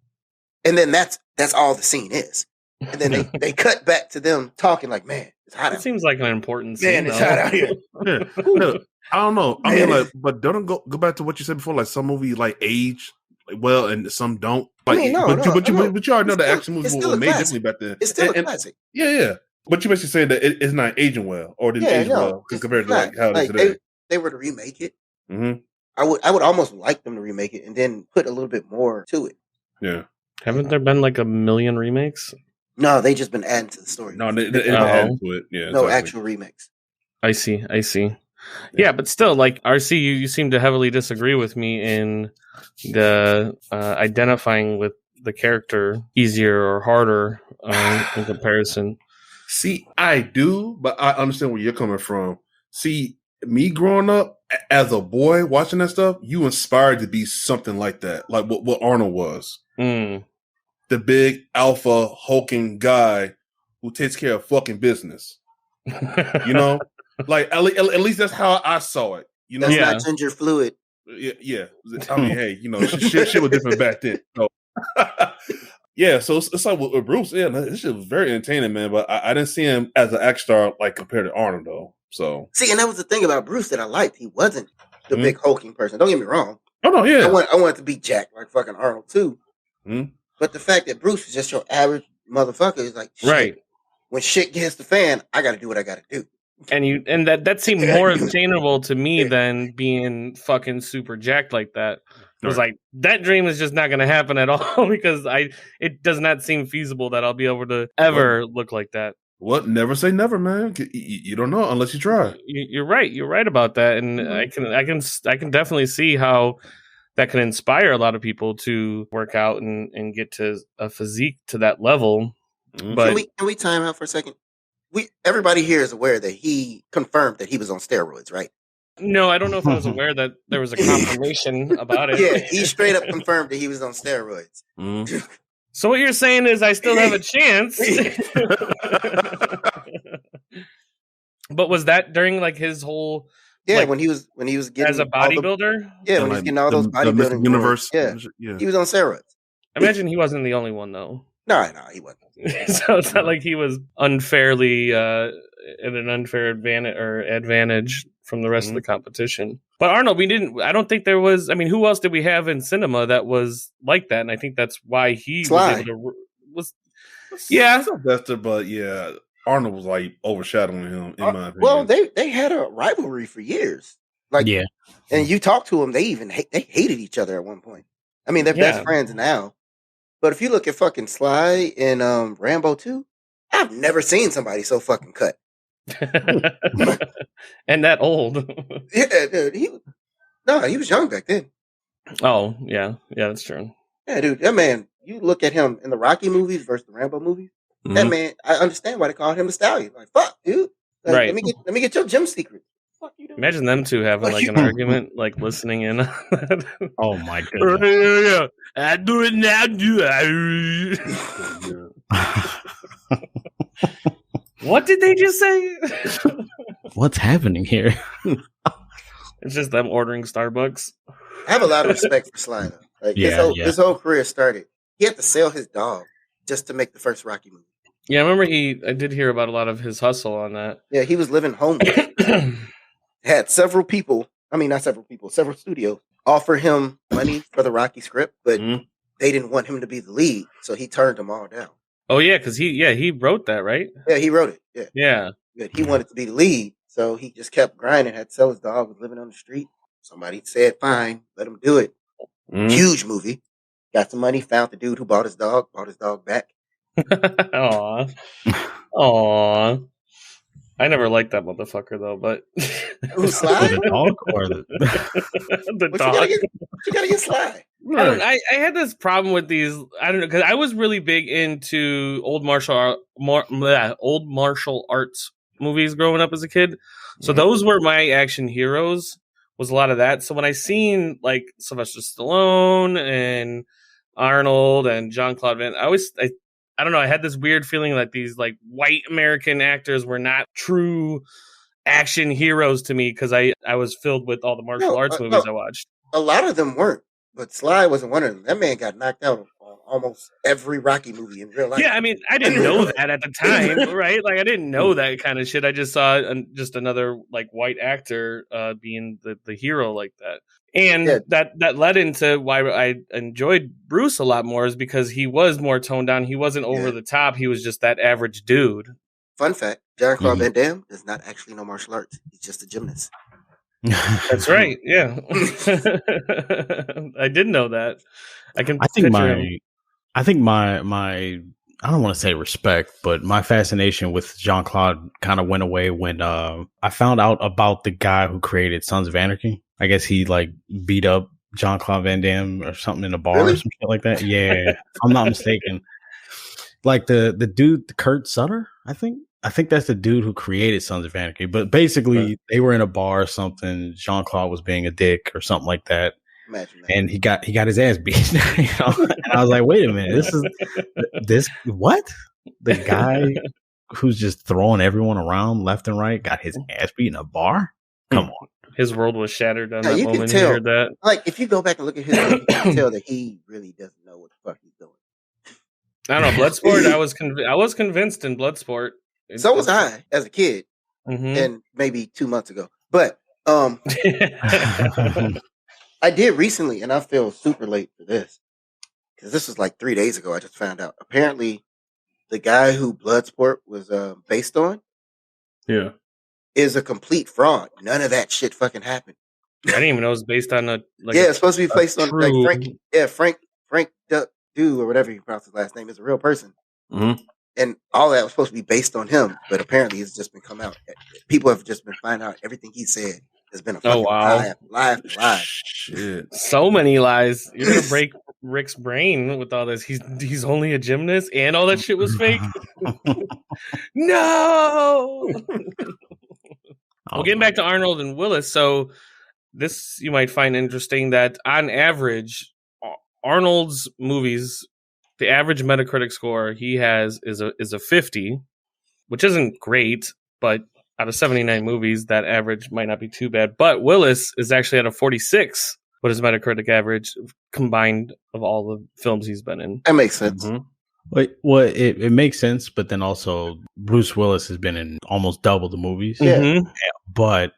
And then that's all the scene is. And then they cut back to them talking like, man, it's hot out here. It seems like an important scene. Man, it's hot out here. Yeah. No, I don't know. I mean, like, but don't go back to what you said before. Like some movies like age well, and some don't. Like, but you already know the action movies were made differently back then. It's still a classic. Yeah. But you basically saying that it's not aging well or didn't age well compared to like how it is today. They were to remake it. Mm-hmm. I would almost like them to remake it and then put a little bit more to it. Yeah. Haven't there been like 1 million remakes? No, they just been adding to the story. No, they added to it. Yeah, no actual remakes. I see. Yeah, but still, like RC, you seem to heavily disagree with me in the identifying with the character easier or harder in comparison. See, I do, but I understand where you're coming from. See, me growing up as a boy watching that stuff, you inspired to be something like that, like what Arnold was. Mm. The big alpha hulking guy who takes care of fucking business. You know, like at least that's how I saw it. You know, that's not ginger fluid. Yeah. I mean, hey, you know, shit was different back then. So. Yeah, so it's like with Bruce. Yeah, this shit was very entertaining, man. But I didn't see him as an action star like compared to Arnold, though. So see, and that was the thing about Bruce that I liked. He wasn't the big hulking person. Don't get me wrong. Oh no, yeah. I wanted to be jacked like fucking Arnold too. Mm-hmm. But the fact that Bruce is just your average motherfucker is like, shit, right. When shit gets the fan, I got to do what I got to do. And that seemed more attainable to me than being fucking super jacked like that. It was like, that dream is just not going to happen at all because it does not seem feasible that I'll be able to ever look like that. What? Never say never, man. You don't know unless you try. You're right. You're right about that, and I can definitely see how that can inspire a lot of people to work out and get to a physique to that level. Mm-hmm. But can we time out for a second? Everybody here is aware that he confirmed that he was on steroids, right? No, I don't know if I was aware that there was a confirmation about it. Yeah, he straight up confirmed that he was on steroids. Mm. So what you're saying is I still have a chance. But was that during like his whole when he was getting as a bodybuilder? When he was getting all those bodybuilding universe. Yeah, he was on steroids. I imagine he wasn't the only one though. No, he wasn't. So it's not like he was unfairly at an unfair advantage from the rest of the competition. But Arnold, I don't think there was, I mean, who else did we have in cinema that was like that? And I think that's why he Sly. was yeah. Sylvester, but yeah, Arnold was like overshadowing him in my opinion. Well, they had a rivalry for years. Like, yeah. And you talk to them, they even they hated each other at one point. I mean, they're best friends now. But if you look at fucking Sly in Rambo 2, I've never seen somebody so fucking cut. And that old. Yeah, dude. He was young back then. Oh, yeah. Yeah, that's true. Yeah, dude. That man, you look at him in the Rocky movies versus the Rambo movies. Mm-hmm. That man, I understand why they called him the Stallion. Like, fuck, dude. Like, right. Let me get your gym secret. Fuck you doing? Imagine them two having like an argument, like listening in. Oh my goodness. I do it now, do I? What did they just say? What's happening here? It's just them ordering Starbucks. I have a lot of respect for Sly, though. Like, his whole career started. He had to sell his dog just to make the first Rocky movie. Yeah, I remember I did hear about a lot of his hustle on that. Yeah, he was living homeless. Had several studios offer him money for the Rocky script, but they didn't want him to be the lead, so he turned them all down. Oh yeah, because he wrote that, right? Yeah, he wrote it. Yeah. He wanted to be the lead, so he just kept grinding. Had to sell his dog. Was living on the street. Somebody said, "Fine, let him do it." Huge movie. Got some money. Found the dude who bought his dog. Bought his dog back. Aww. I never liked that motherfucker though, but Who's Sly? The dog or the the But dog. you gotta get Sly. I had this problem with these. I don't know, because I was really big into old martial arts movies growing up as a kid. So those were my action heroes. Was a lot of that. So when I seen like Sylvester Stallone and Arnold and Jean-Claude Van, I don't know. I had this weird feeling that these like white American actors were not true action heroes to me because I was filled with all the martial arts movies I watched. A lot of them weren't, but Sly wasn't one of them. That man got knocked out on almost every Rocky movie in real life. Yeah, I mean, I didn't know that at the time, right? Like, I didn't know that kind of shit. I just saw just another like white actor being the hero like that. And that led into why I enjoyed Bruce a lot more is because he was more toned down. He wasn't over the top. He was just that average dude. Fun fact, Jean-Claude Van Damme does not actually know martial arts. He's just a gymnast. That's right. Yeah. I did know that. I think my I don't want to say respect, but my fascination with Jean-Claude kind of went away when I found out about the guy who created Sons of Anarchy. I guess he like beat up Jean-Claude Van Damme or something in a bar or some shit like that. Yeah, if I'm not mistaken. Like the dude, Kurt Sutter, I think that's the dude who created Sons of Anarchy. But basically, they were in a bar or something. Jean-Claude was being a dick or something like that. Imagine that. And he got his ass beat. You know? And I was like, wait a minute, this what? The guy who's just throwing everyone around left and right got his ass beat in a bar? Come on. His world was shattered on that moment he heard that. Like, if you go back and look at his movie, you can tell that he really doesn't know what the fuck he's doing. I don't know. Bloodsport, I was convinced in Bloodsport. So was I as a kid, and maybe 2 months ago. But I did recently, and I feel super late for this because this was like 3 days ago. I just found out. Apparently, the guy who Bloodsport was based on, is a complete fraud. None of that shit fucking happened. I didn't even know it was based on it's supposed to be based on like Frank Dude or whatever you pronounce his last name is a real person. And all that was supposed to be based on him, but apparently it's just been come out. People have just been finding out everything he said has been a fucking lie. Shit. So many lies. You're gonna break Rick's brain with all this. He's only a gymnast and all that shit was fake. No. Well, getting back to Arnold and Willis, so this you might find interesting that on average, Arnold's movies, the average Metacritic score he has is a 50, which isn't great, but out of 79 movies, that average might not be too bad. But Willis is actually at a 46, what is Metacritic average combined of all the films he's been in. That makes sense. Well, it makes sense, but then also Bruce Willis has been in almost double the movies. Yeah. But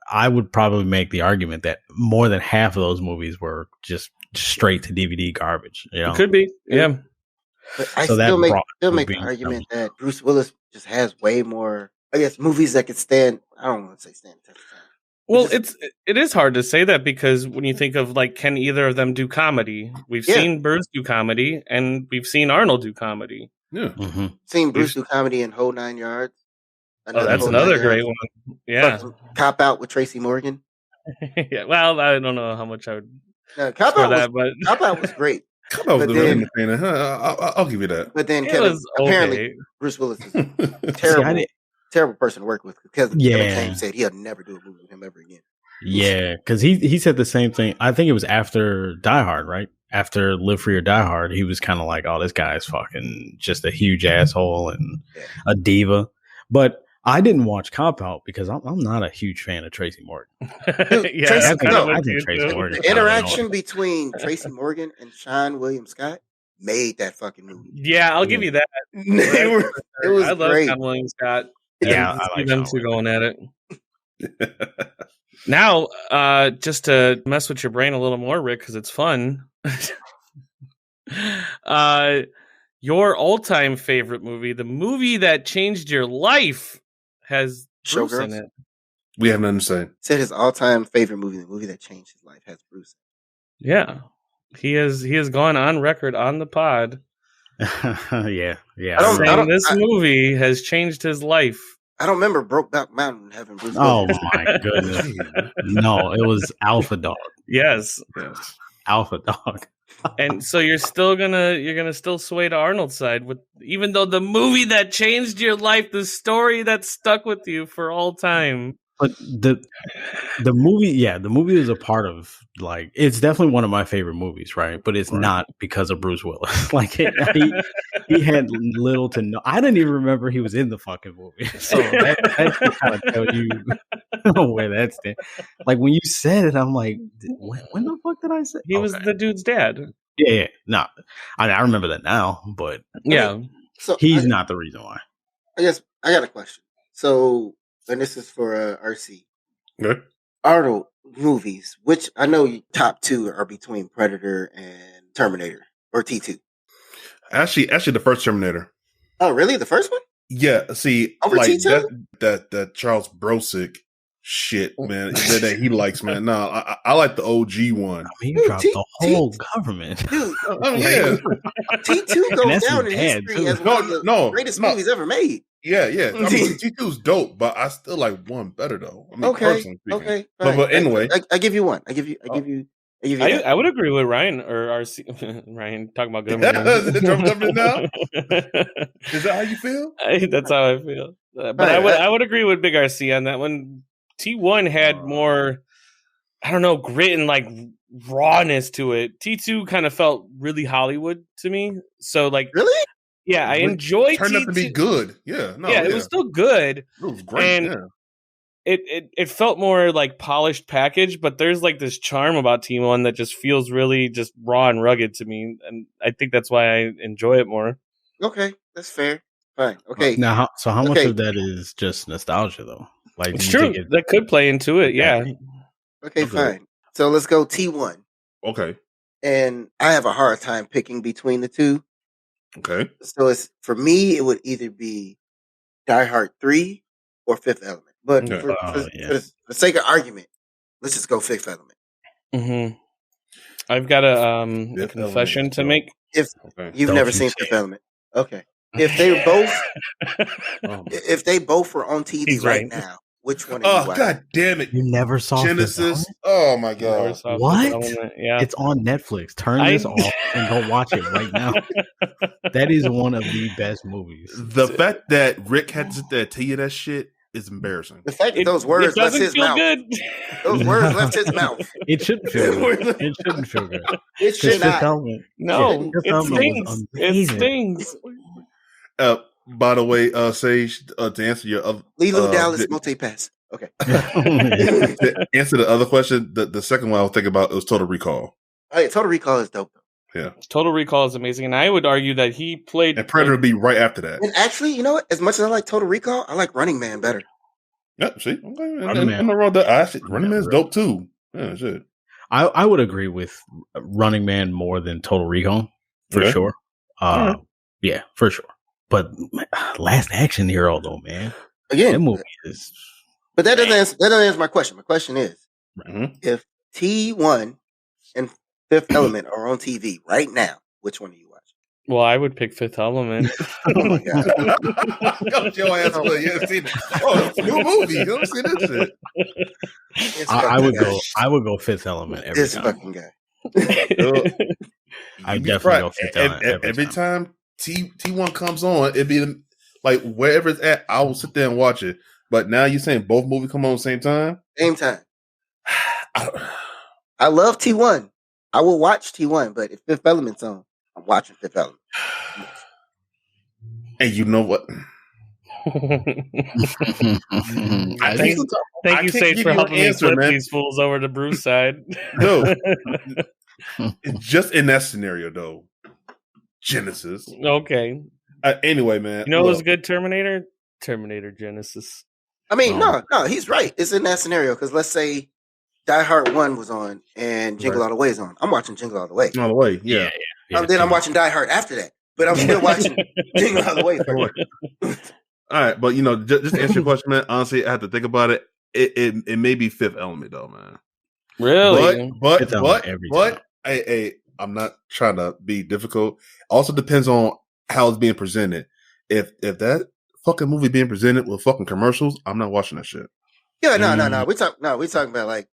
I would probably make the argument that more than half of those movies were just straight to DVD garbage. You know? It could be, yeah. But I still make the argument that Bruce Willis just has way more, I guess, movies that could stand. I don't want to say stand the test of time. Well, it is hard to say that because when you think of like, can either of them do comedy? We've seen Bruce do comedy, and we've seen Arnold do comedy. Yeah, seen Bruce do comedy in Whole 9 Yards. That's another great one. Yeah, Cop Out with Tracy Morgan. Yeah, well, I don't know how much I would. Cop Out was great. Cop Out was good entertaining. I'll give you that. But then apparently Bruce Willis is a terrible person to work with because Kevin James said he'll never do a movie with him ever again. Yeah, because he said the same thing. I think it was after Die Hard, right? After Live Free or Die Hard, he was kind of like, "Oh, this guy is fucking just a huge asshole and a diva." But I didn't watch Cop Out because I'm not a huge fan of Tracy Morgan. I think Tracy Morgan. The interaction between Tracy Morgan and Sean William Scott made that fucking movie. Yeah, I'll give you that. It was I love great. Sean William Scott. Yeah, I like them two going at it. Now, just to mess with your brain a little more, Rick, because it's fun. Your all-time favorite movie, the movie that changed your life, has Bruce in it. We have nothing to say. Said his all-time favorite movie, the movie that changed his life, has Bruce. Yeah, he has gone on record on the pod. yeah. This movie has changed his life. I don't remember Brokeback Mountain having Bruce Oh Willis. my goodness! No, it was Alpha Dog. Yes. Alpha Dog. And so you're gonna still sway to Arnold's side, with even though the movie that changed your life, the story that stuck with you for all time. But the movie is a part of, like, it's definitely one of my favorite movies, right? But it's not because of Bruce Willis. Like he had little to no. I didn't even remember he was in the fucking movie. So that should kind of tell you where that's at. Like when you said it, I'm like, when the fuck did I say? He was the dude's dad. Yeah. No, I remember that now, but yeah. So he's not the reason why. I guess I got a question. So, and this is for RC. Good. Arnold movies, which I know you top two are between Predator and Terminator or T2. Actually, the first Terminator. Oh, really? The first one? Yeah. See, Over like T2? that Charles Brosick shit, man, that he likes, man. No, I like the OG one. I mean, you dropped the whole government. Dude, Yeah. T2 goes down in history as one of the greatest movies ever made. Yeah. I mean, T2's dope, but I still like one better though. I mean, personally speaking. Okay. But anyway, I give you one. I give you. I would agree with Ryan or RC. Ryan talking about good government now. Is that how you feel? That's how I feel. But I would agree with Big RC on that one. T1 had more, I don't know, grit and like rawness to it. T2 kind of felt really Hollywood to me. So like, really? Yeah, I enjoyed. Turned out to be good. Yeah, it was still good. It was great. And it felt more like polished package, but there's like this charm about T1 that just feels really just raw and rugged to me, and I think that's why I enjoy it more. Okay, that's fair. Fine. Okay. Now, how much of that is just nostalgia though? Like, it's true. That could play into it. Yeah. Okay, fine. So let's go T1. Okay. And I have a hard time picking between the two. Okay. So it's for me, it would either be Die Hard 3 or Fifth Element. But for the sake of argument, let's just go Fifth Element. Mm-hmm. I've got a confession to make. If you've never seen Fifth Element, okay. If they both were on TV right now, which one? Are you watching? God damn it! You never saw Genesis. Oh my god! What? Yeah, it's on Netflix. Turn this off and go watch it right now. That is one of the best movies. The fact that Rick had to sit there and tell you that shit is embarrassing. The fact that those words left his mouth. Those words left his mouth. It shouldn't feel good. It shouldn't feel good. It should not. No, it stings. It stings. By the way, Sage, to answer your other Lilu Dallas multi-pass. Okay. To answer the other question, the second one I was thinking about was Total Recall. Oh, yeah, Total Recall is dope. Yeah. Total Recall is amazing, and I would argue that he played. And Predator would be right after that. And actually, you know what? As much as I like Total Recall, I like Running Man better. Yep. See, Running Man's dope too. Yeah, shit. I would agree with Running Man more than Total Recall for sure. Yeah, for sure. But Last Action Hero, though, man. Again, that movie is. But that doesn't answer my question. My question is, if T1 and Fifth Element are on TV right now, which one are you watching? Well, I would pick Fifth Element. Oh my god! Your ass, you haven't seen it. Oh, it's a new movie. You don't see this shit. I would go Fifth Element every time. Fucking guy. I definitely go Fifth Element every time. T1 comes on, it'd be like wherever it's at, I will sit there and watch it. But now you're saying both movies come on at the same time? Same time. I love T1. I will watch T1, but if Fifth Element's on, I'm watching Fifth Element. And you know what? Thank you, Sage, for helping me flip these fools over to Bruce's side. No. Just in that scenario, though. Genesis. Okay. Anyway, man. You know what's a good Terminator? Terminator Genesis. I mean, no, he's right. It's in that scenario because let's say Die Hard 1 was on and Jingle All the Way is on. I'm watching Jingle All the Way. All the Way, yeah. Then I'm watching Die Hard after that, but I'm still watching Jingle All the Way first. All right, but just to answer your question, man. Honestly, I have to think about it. It may be Fifth Element, though, man. Really? But hey, I'm not trying to be difficult. Also depends on how it's being presented. If that fucking movie being presented with fucking commercials, I'm not watching that shit. Yeah, no. We talking about like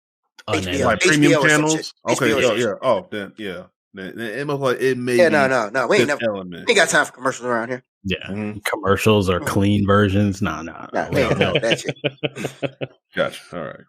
HBO, like premium HBO or some channels. shit. Okay, HBO or some yeah. shit. Oh, then yeah. Then it must like it may. Yeah, be no. We ain't Fifth never. Element. We ain't got time for commercials around here. Yeah, commercials or clean versions. Nah. We ain't got that shit. Gotcha. All right.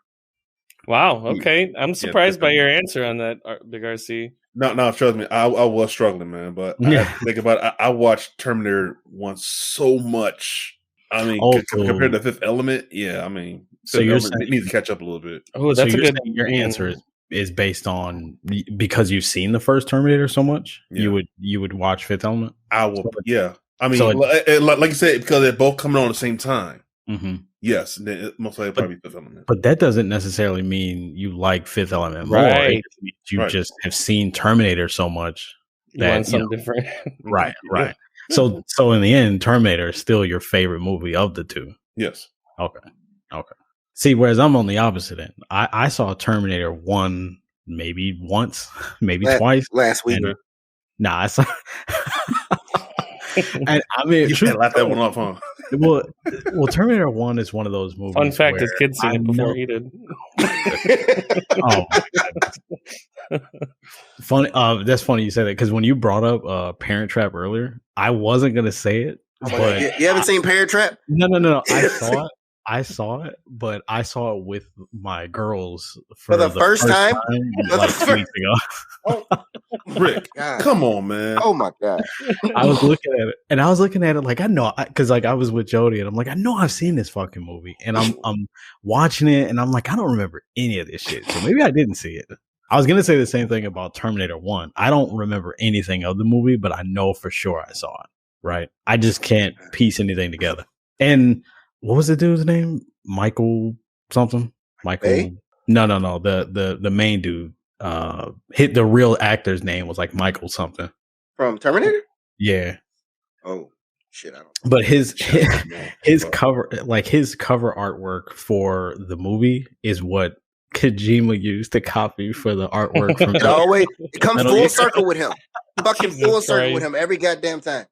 Wow. Okay, I'm surprised by Fifth your answer on that, Big RC. No, trust me. I was struggling, man. But I had to think about it. I watched Terminator 1 so much. I mean, compared to Fifth Element, yeah. I mean, so you're saying it needs to catch up a little bit. Oh, that's so a good. Your answer is based on because you've seen the first Terminator so much. Yeah. You would watch Fifth Element. I will. Yeah. I mean, like you said, because they're both coming on at the same time. Mm-hmm. Yes, then it most likely probably Fifth Element. But that doesn't necessarily mean you like Fifth Element more. Right. You just have seen Terminator so much that you want something different. Right. So in the end, Terminator is still your favorite movie of the two. Yes. Okay. See, whereas I'm on the opposite end. I saw Terminator 1 maybe once, maybe twice last week. I saw. And I mean, you can't laugh that one off, huh? Well, Terminator 1 is one of those movies. Fun fact: his kid seen it before he did. Oh, funny. That's funny you said that because when you brought up Parent Trap earlier, I wasn't gonna say it. But you haven't seen Parent Trap? No. I saw it, but I saw it with my girls for the first time like 2 weeks ago. Rick, come on, man! Oh my god! I was looking at it, like I know, because like I was with Jody, and I'm like, I know I've seen this fucking movie, and I'm watching it, and I'm like, I don't remember any of this shit, so maybe I didn't see it. I was gonna say the same thing about Terminator 1. I don't remember anything of the movie, but I know for sure I saw it. Right? I just can't piece anything together. And what was the dude's name? Michael something? Michael? Hey? No. The main dude. Hit the real actor's name was like Michael something from Terminator. Yeah. Oh shit! I don't. But his cover, like his cover artwork for the movie, is what Kojima used to copy for the artwork from. It comes full circle with him. Fucking full circle with him every goddamn time.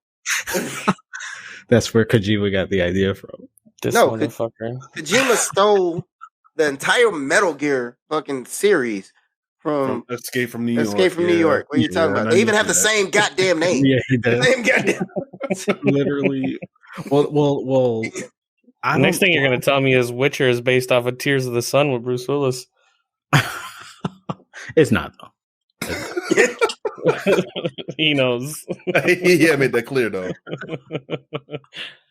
That's where Kojima got the idea from. Motherfucker. Kojima stole the entire Metal Gear fucking series from Escape from New York. New York. What are you talking about? They even have the same goddamn name. Yeah, he does. Same goddamn. Literally. Well. The next thing you're going to tell me is Witcher is based off of Tears of the Sun with Bruce Willis. It's not though. He knows. Yeah, made that clear though.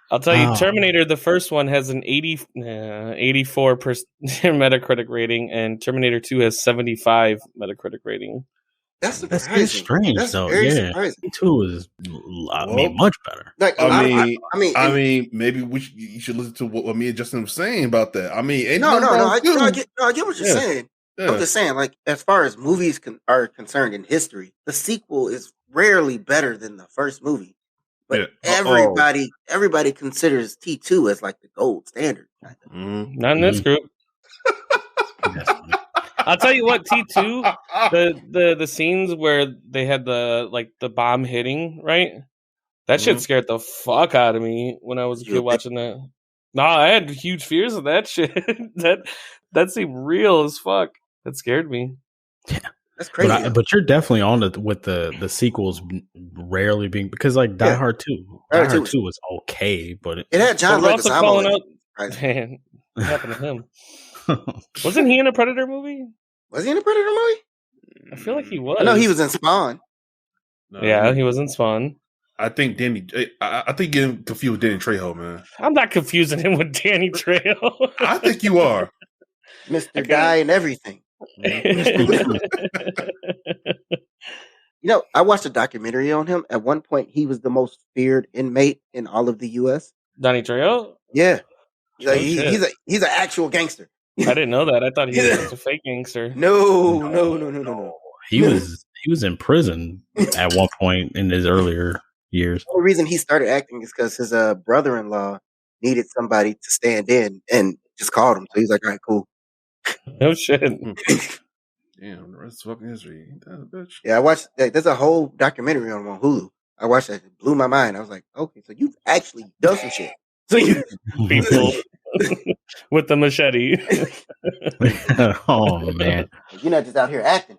I'll tell you, Terminator, the first one has an 84% Metacritic rating, and Terminator 2 has 75 Metacritic rating. That's strange, though. Yeah, surprising. 2 is, much better. Like, I mean, maybe you should listen to what me and Justin was saying about that. I mean, I get what you're saying. Yeah. I'm just saying, like, as far as movies are concerned in history, the sequel is rarely better than the first movie. But everybody considers T2 as like the gold standard. Not in this group. I'll tell you what, T2, the scenes where they had the bomb hitting, right? That shit scared the fuck out of me when I was a kid watching that. No, I had huge fears of that shit. that seemed real as fuck. That scared me. Yeah. That's crazy. But you're definitely on it with the sequels rarely being, because like Die Hard 2. Die Hard 2 was okay, but it had John Leguizamo in it. Man, what happened to him? Wasn't he in a Predator movie? Was he in a Predator movie? I feel like he was. I know he was in Spawn. Yeah, he was in Spawn. I think I think you're confused with Danny Trejo, man. I'm not confusing him with Danny Trejo. I think you are. Mr. Guy and everything. I watched a documentary on him. At one point, he was the most feared inmate in all of the U.S. Danny Trejo? Yeah. He's an actual gangster. I didn't know that. I thought he was a fake gangster. No. He was in prison at one point in his earlier years. The only reason he started acting is because his brother-in-law needed somebody to stand in and just called him. So he's like, all right, cool. No shit. Damn, the rest of fucking history. Ain't that a bitch? Yeah, I watched that. There's a whole documentary on Hulu. I watched that. It blew my mind. I was like, okay, so you've actually done some shit. So you people with the machete. Oh man. You're not just out here acting.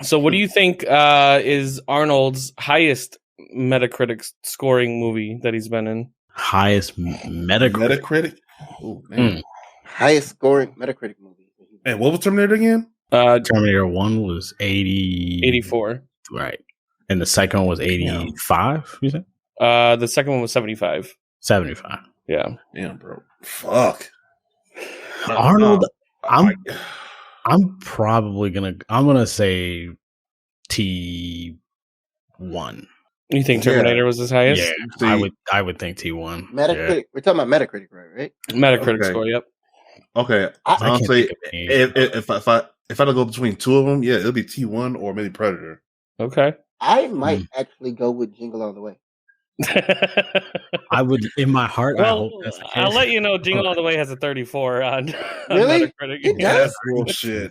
So, what do you think is Arnold's highest Metacritic scoring movie that he's been in? Highest Metacritic. Metacritic. Oh man. Highest scoring Metacritic movie. And what was Terminator again? Terminator 1 was 84. Right. And the second one was 85, you said? The second one was 75. 75. Yeah. Damn, bro. Fuck. Arnold, I'm probably gonna say T1. You think Terminator was his highest? Yeah, I would think T1. Metacritic. Yeah. We're talking about Metacritic, right? Metacritic score, yep. Okay. I'll say if I had to go between two of them, yeah, it'll be T1 or maybe Predator. Okay. I might actually go with Jingle All the Way. I would, in my heart, I hope that's the case. I'll let you know Jingle All the Way has a 34 on Really? Metacritic. Yeah, that's bullshit.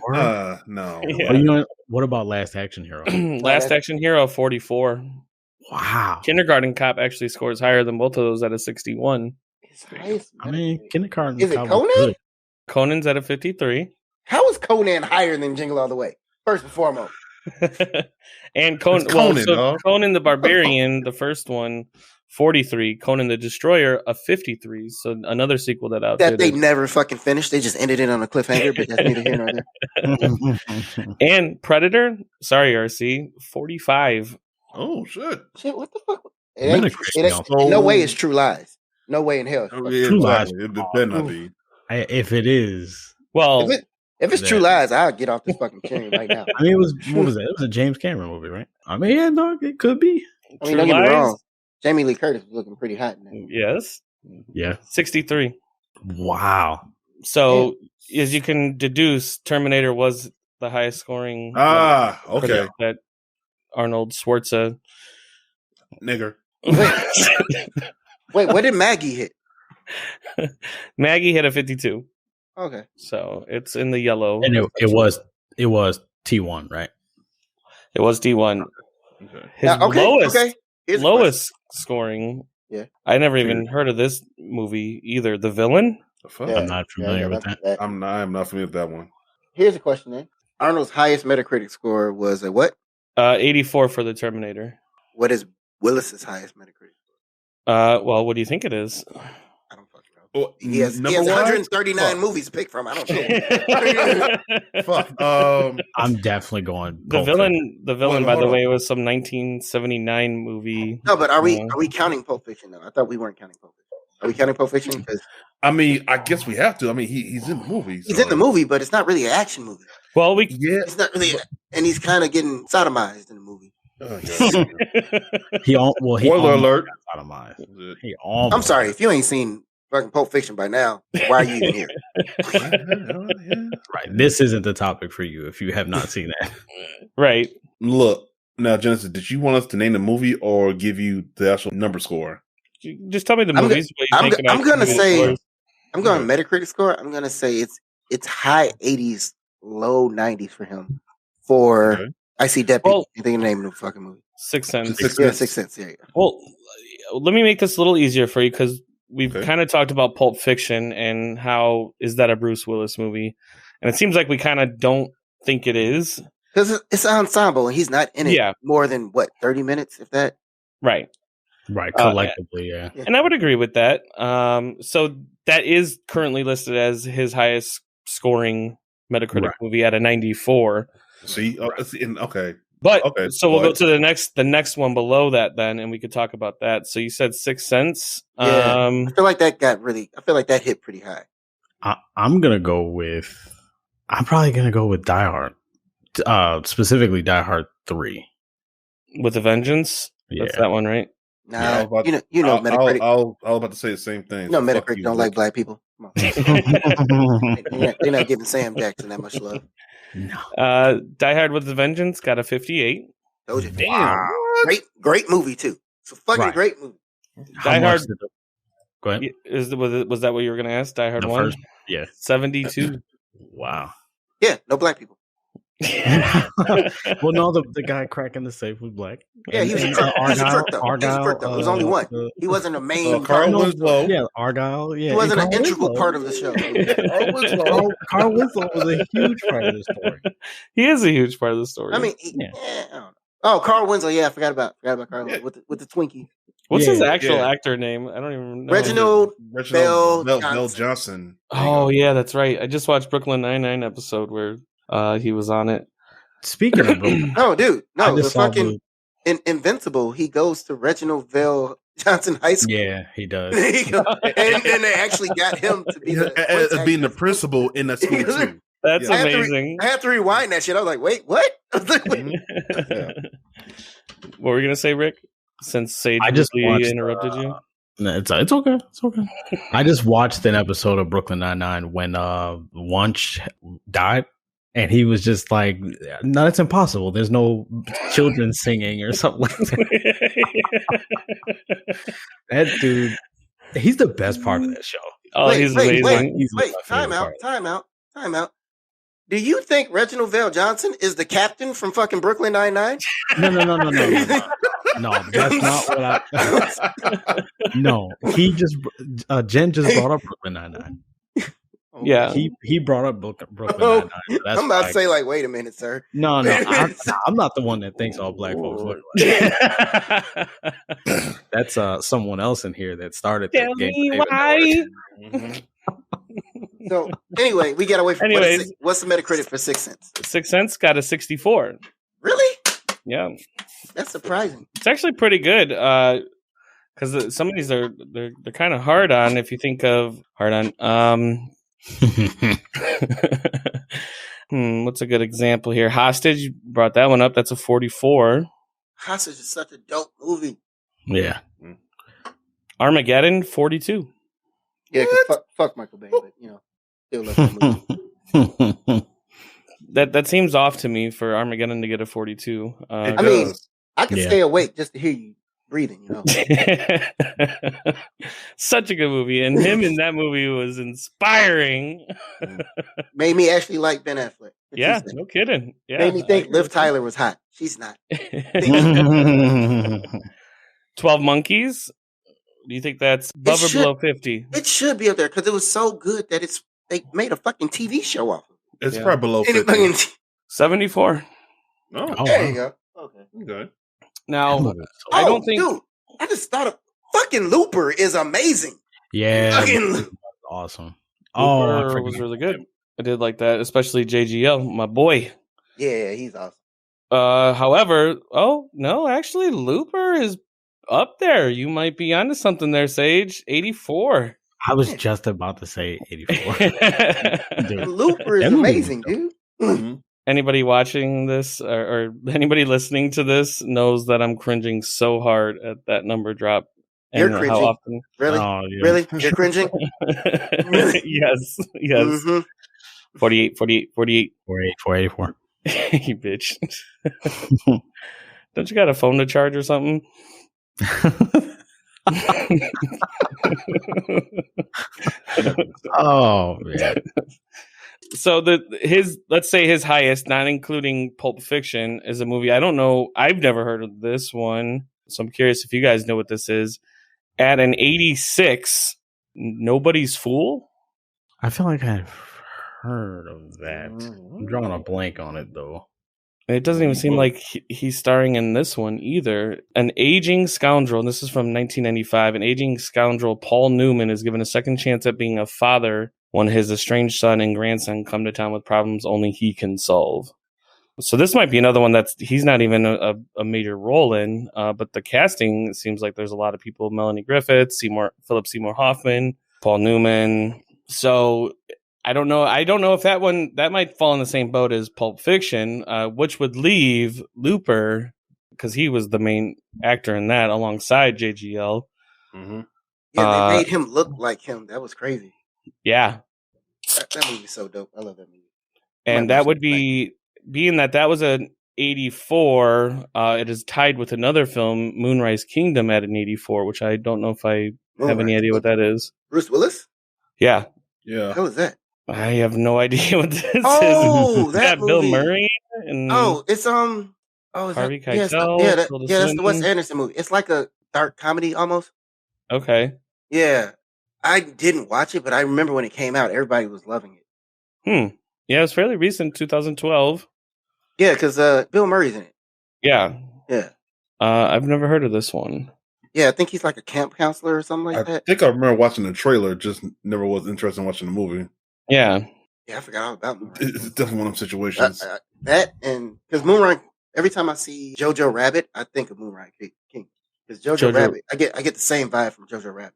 No. Yeah. But you know what about Last Action Hero? Last Action Hero, 44. Wow. Kindergarten Cop actually scores higher than both of those at a 61. His highest I mean, Kindergarten Is it Cop was Conan? good. Conan's at a 53. How is Conan higher than Jingle All the Way? First and foremost. And Conan, Conan the Barbarian, the first one, 43. Conan the Destroyer, a 53. So another sequel that outdid That they it. never fucking finished. They just ended it on a cliffhanger, but that's neither here nor there. And Predator, sorry, RC, 45. Oh, shit. Shit, what the fuck? No way it's True Lies. No way in hell. Oh, yeah, True Lies. exactly. It better not be. If it is, Well, if it's True Lies, I'll get off this fucking chain right now. I mean, it was what was it? It was a James Cameron movie, right? I mean, yeah, no, it could be. I mean, don't get me wrong. Jamie Lee Curtis is looking pretty hot in that. Yes. Yeah. 63. Wow. So, as you can deduce, Terminator was the highest scoring. Okay. That Arnold Schwarzenegger. Nigger. Wait, what did Maggie hit? Maggie hit a 52. Okay. So it's in the yellow. And it was T1, right? It was D1. Okay. His lowest scoring. Yeah. I never even heard of this movie either. The Villain? The fuck? I'm not familiar with that. I'm not familiar with that one. Here's a question then. Arnold's highest Metacritic score was a what? 84 for the Terminator. What is Willis's highest Metacritic score? Well, what do you think it is? I don't fucking know. Well, he has 139 movies to pick from. I don't know. Fuck. I'm definitely going. The Villain, by the way, was some 1979 movie. No, but are we counting Pulp Fiction though? I thought we weren't counting Pulp Fiction. Are we counting Pulp Fiction? Because I mean, I guess we have to. I mean, he's in the movie. He's in the movie, but it's not really an action movie. Well, it's not really, and he's kind of getting sodomized in the movie. Spoiler alert. I'm sorry if you ain't seen fucking Pulp Fiction by now. Why are you even here? Right. This isn't the topic for you if you have not seen that. Right. Look now, Genesis. Did you want us to name the movie or give you the actual number score? Just tell me the movies. I'm gonna say I'm going Metacritic score. I'm gonna say it's high 80s, low 90s for him. For I See Dead People. You think the name of the fucking movie? Sixth Sense. Sixth Sense. Yeah. Well, let me make this a little easier for you because we've kind of talked about Pulp Fiction and how is that a Bruce Willis movie, and it seems like we kind of don't think it is because it's an ensemble and he's not in it more than 30 minutes, if that. Right. Right, collectively, yeah. And I would agree with that. So that is currently listed as his highest scoring Metacritic movie at a 94. See, okay. But so we'll go to the next one below that then, and we could talk about that. So you said Sixth Sense. Yeah, I feel like that hit pretty high. I'm probably gonna go with Die Hard. Specifically Die Hard 3. With a Vengeance? Yeah. That's that one, right? Nah, you know Metacritic. I was about to say the same thing. No, Metacritic don't like black people. Come on. They're not giving Sam Jackson that much love. No. Die Hard with a Vengeance got a 58. Told you. Damn. Great movie too. It's a fucking great movie. Die Hard. Go ahead. Was that what you were going to ask? Die Hard 1? Yeah. 72. Wow. Yeah, no black people. Well, no, the guy cracking the safe was black. Yeah, he was a crook. He was a crook, though. He was a crook, though. There was only one. He wasn't a main Carl part. Winslow. Yeah, Argyle. Yeah, He wasn't an Carl integral Winslow. part of the show. Carl Winslow was a huge part of the story. He is a huge part of the story. I mean, I don't know. Oh, Carl Winslow. Yeah, I forgot about Carl Winslow with the Twinkie. What's his actual actor name? I don't even know. Reginald Bell Johnson. Oh yeah, that's right. I just watched Brooklyn Nine-Nine episode where he was on it. Speaking of Brooklyn, no, dude, no, the fucking in Invincible, he goes to Reginald Bell Johnson High School. Yeah, he does. and they actually got him to be being the principal in that school too. That's amazing. I had to rewind that shit. I was like, wait, what? I was like, wait. What were you gonna say, Rick? Since Sage I just watched, interrupted you. No, it's okay. It's okay. I just watched an episode of Brooklyn Nine-Nine when Wunsch died, and he was just like, "No, it's impossible. There's no children singing or something like that." That dude, he's the best part of that show. Oh, he's amazing. Wait, time out. Do you think Reginald Vale Johnson is the captain from fucking Brooklyn Nine-Nine? No. No, that's not what I. No, he just Jen just brought up Brooklyn Nine-Nine. Yeah, he brought up Brooklyn Nine-Nine. That's I'm about to say, like, wait a minute, sir. No, I'm not the one that thinks all black folks look like. That's someone else in here that started that Tell game. me why. So anyway, we got away from. What's the Metacritic for Sixth Sense? Sixth Sense got a 64. Really? Yeah, that's surprising. It's actually pretty good. Because some of these they're kind of hard on. If you think of hard on, what's a good example here? Hostage, you brought that one up. That's a 44. Hostage is such a dope movie. Yeah. Armageddon, 42. Yeah, fuck Michael Bay, but still love that movie. That seems off to me for Armageddon to get a 42. I mean, I can stay awake just to hear you breathing. Such a good movie, and him in that movie was inspiring. Made me actually like Ben Affleck. Yeah, no kidding. Yeah, made me think Liv Tyler was hot. She's not. 12 Monkeys. Do you think that's above or below 50? It should be up there because it was so good that they made a fucking TV show off of it. It's probably below 50. 74. Oh, there you go. Okay. Good. Now, I don't think. Dude, I just thought of fucking Looper is amazing. Yeah. Fucking awesome. Looper was really good. I did like that, especially JGL, my boy. Yeah, he's awesome. However, actually, Looper is up there. You might be onto something there, Sage. 84. I was just about to say 84. Looper is amazing, dude. Mm-hmm. Anybody watching this or anybody listening to this knows that I'm cringing so hard at that number drop. You're cringing. How often? Really? Oh, yeah. Really? You're cringing? Really? Yes. Mm-hmm. 48. 484. You bitch. Don't you got a phone to charge or something? Oh man. So let's say his highest, not including Pulp Fiction, is a movie. I don't know. I've never heard of this one, so I'm curious if you guys know what this is. At an 86, Nobody's Fool. I feel like I've heard of that. I'm drawing a blank on it though. It doesn't even seem like he's starring in this one either. An aging scoundrel, and this is from 1995, an aging scoundrel, Paul Newman, is given a second chance at being a father when his estranged son and grandson come to town with problems only he can solve. So this might be another one he's not even a major role in, but the casting, it seems like there's a lot of people. Melanie Griffith, Philip Seymour Hoffman, Paul Newman. So I don't know if that might fall in the same boat as Pulp Fiction, which would leave Looper, because he was the main actor in that alongside JGL. Mm-hmm. Yeah, they made him look like him. That was crazy. Yeah. That movie's so dope. I love that movie. And that would be, being that was an 84, it is tied with another film, Moonrise Kingdom, at an 84, which I don't know if I have any idea what that is. Bruce Willis? Yeah. Yeah. How is that? I have no idea what this is. Oh, that Bill movie. Murray And it's is Harvey that, yes, Keitel, that's Tilda the Wes Swinton. Anderson movie. It's like a dark comedy almost. Okay. Yeah, I didn't watch it, but I remember when it came out, everybody was loving it. Yeah, it was fairly recent, 2012. Yeah, because Bill Murray's in it. Yeah. Yeah. I've never heard of this one. Yeah, I think he's like a camp counselor or something like I that. think I remember watching the trailer, just never was interested in watching the movie. Yeah. Yeah, I forgot all about Moonrise. It's definitely one of them situations. That and because Moonrise, every time I see Jojo Rabbit, I think of Moonrise King. Because Jojo Rabbit, I get the same vibe from Jojo Rabbit.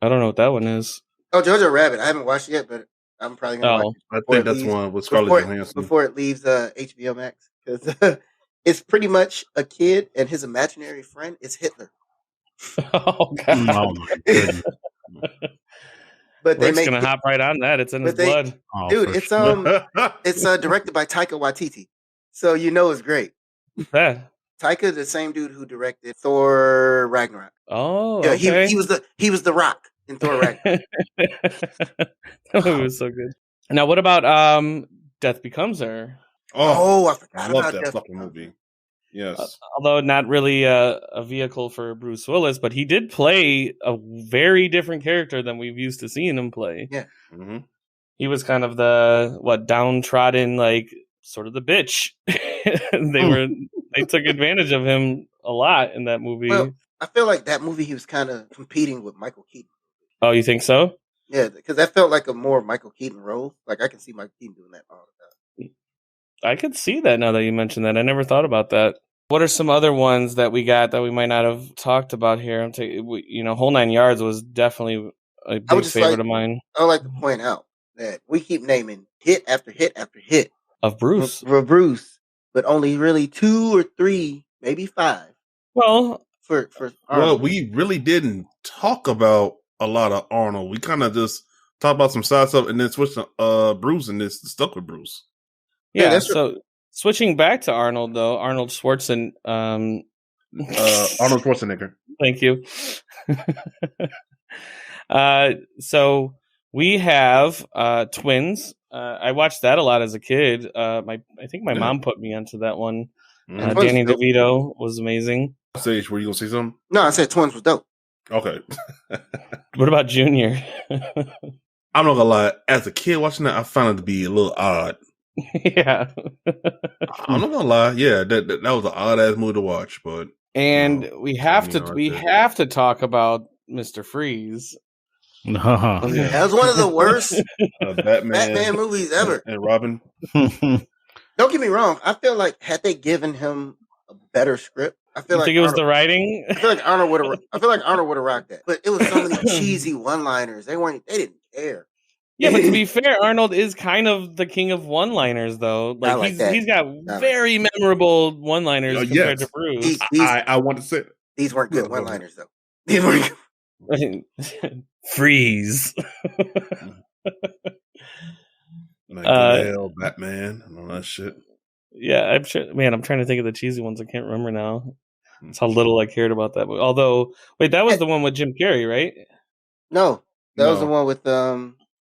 I don't know what that one is. Oh, Jojo Rabbit, I haven't watched it yet, but I'm probably gonna watch it. I think that's one with Scarlett Johansson before it leaves HBO Max, because it's pretty much a kid and his imaginary friend is Hitler. Oh God! Oh my goodness. But Rick's gonna hop right on that. It's in his blood, dude. It's it's directed by Taika Waititi, so you know it's great. Yeah. Taika, the same dude who directed Thor Ragnarok. Oh, yeah, okay. he was the Rock in Thor Ragnarok. That movie was so good. Now, what about Death Becomes Her? Oh, I forgot I love about that Death fucking movie. Yes. Although not really a vehicle for Bruce Willis, but he did play a very different character than we've used to seeing him play. Yeah. Mm-hmm. He was kind of the downtrodden, like sort of the bitch. They took advantage of him a lot in that movie. Well, I feel like that movie he was kind of competing with Michael Keaton. Oh, you think so? Yeah, because that felt like a more Michael Keaton role. Like I can see Michael Keaton doing that all the time. I could see that now that you mentioned that. I never thought about that. What are some other ones that we got that we might not have talked about here? Whole Nine Yards was definitely a big favorite of mine. I would like to point out that we keep naming hit after hit after hit of Bruce. For Bruce, but only really 2 or 3, maybe 5. Well, for Arnold. Well, we really didn't talk about a lot of Arnold. We kind of just talked about some side stuff and then switched to Bruce and this stuck with Bruce. Yeah, so switching back to Arnold though, Arnold Schwarzenegger. Arnold Schwarzenegger. Thank you. So we have twins. I watched that a lot as a kid. I think my mom put me onto that one. Danny DeVito was amazing. Sage, were you gonna say something? No, I said Twins was dope. Okay. What about Junior? I'm not gonna lie. As a kid watching that, I found it to be a little odd. Yeah. I'm not gonna lie. Yeah, that was an odd ass movie to watch, but we have to talk about Mr. Freeze. That was one of the worst Batman movies ever. And Robin. Don't get me wrong. I feel like had they given him a better script, I feel think it was the writing. I feel like Arnold would have rocked that. But it was so many cheesy one-liners. They didn't care. Yeah, but to be fair, Arnold is kind of the king of one-liners, though. Like he's got very memorable one-liners compared to Bruce. I want to say these weren't good one-liners, though. These weren't good. Freeze. Batman and all that shit. Yeah, I'm sure. Man, I'm trying to think of the cheesy ones. I can't remember now. That's how little I cared about that movie. Although, wait, that was the one with Jim Carrey, right? No, that was the one with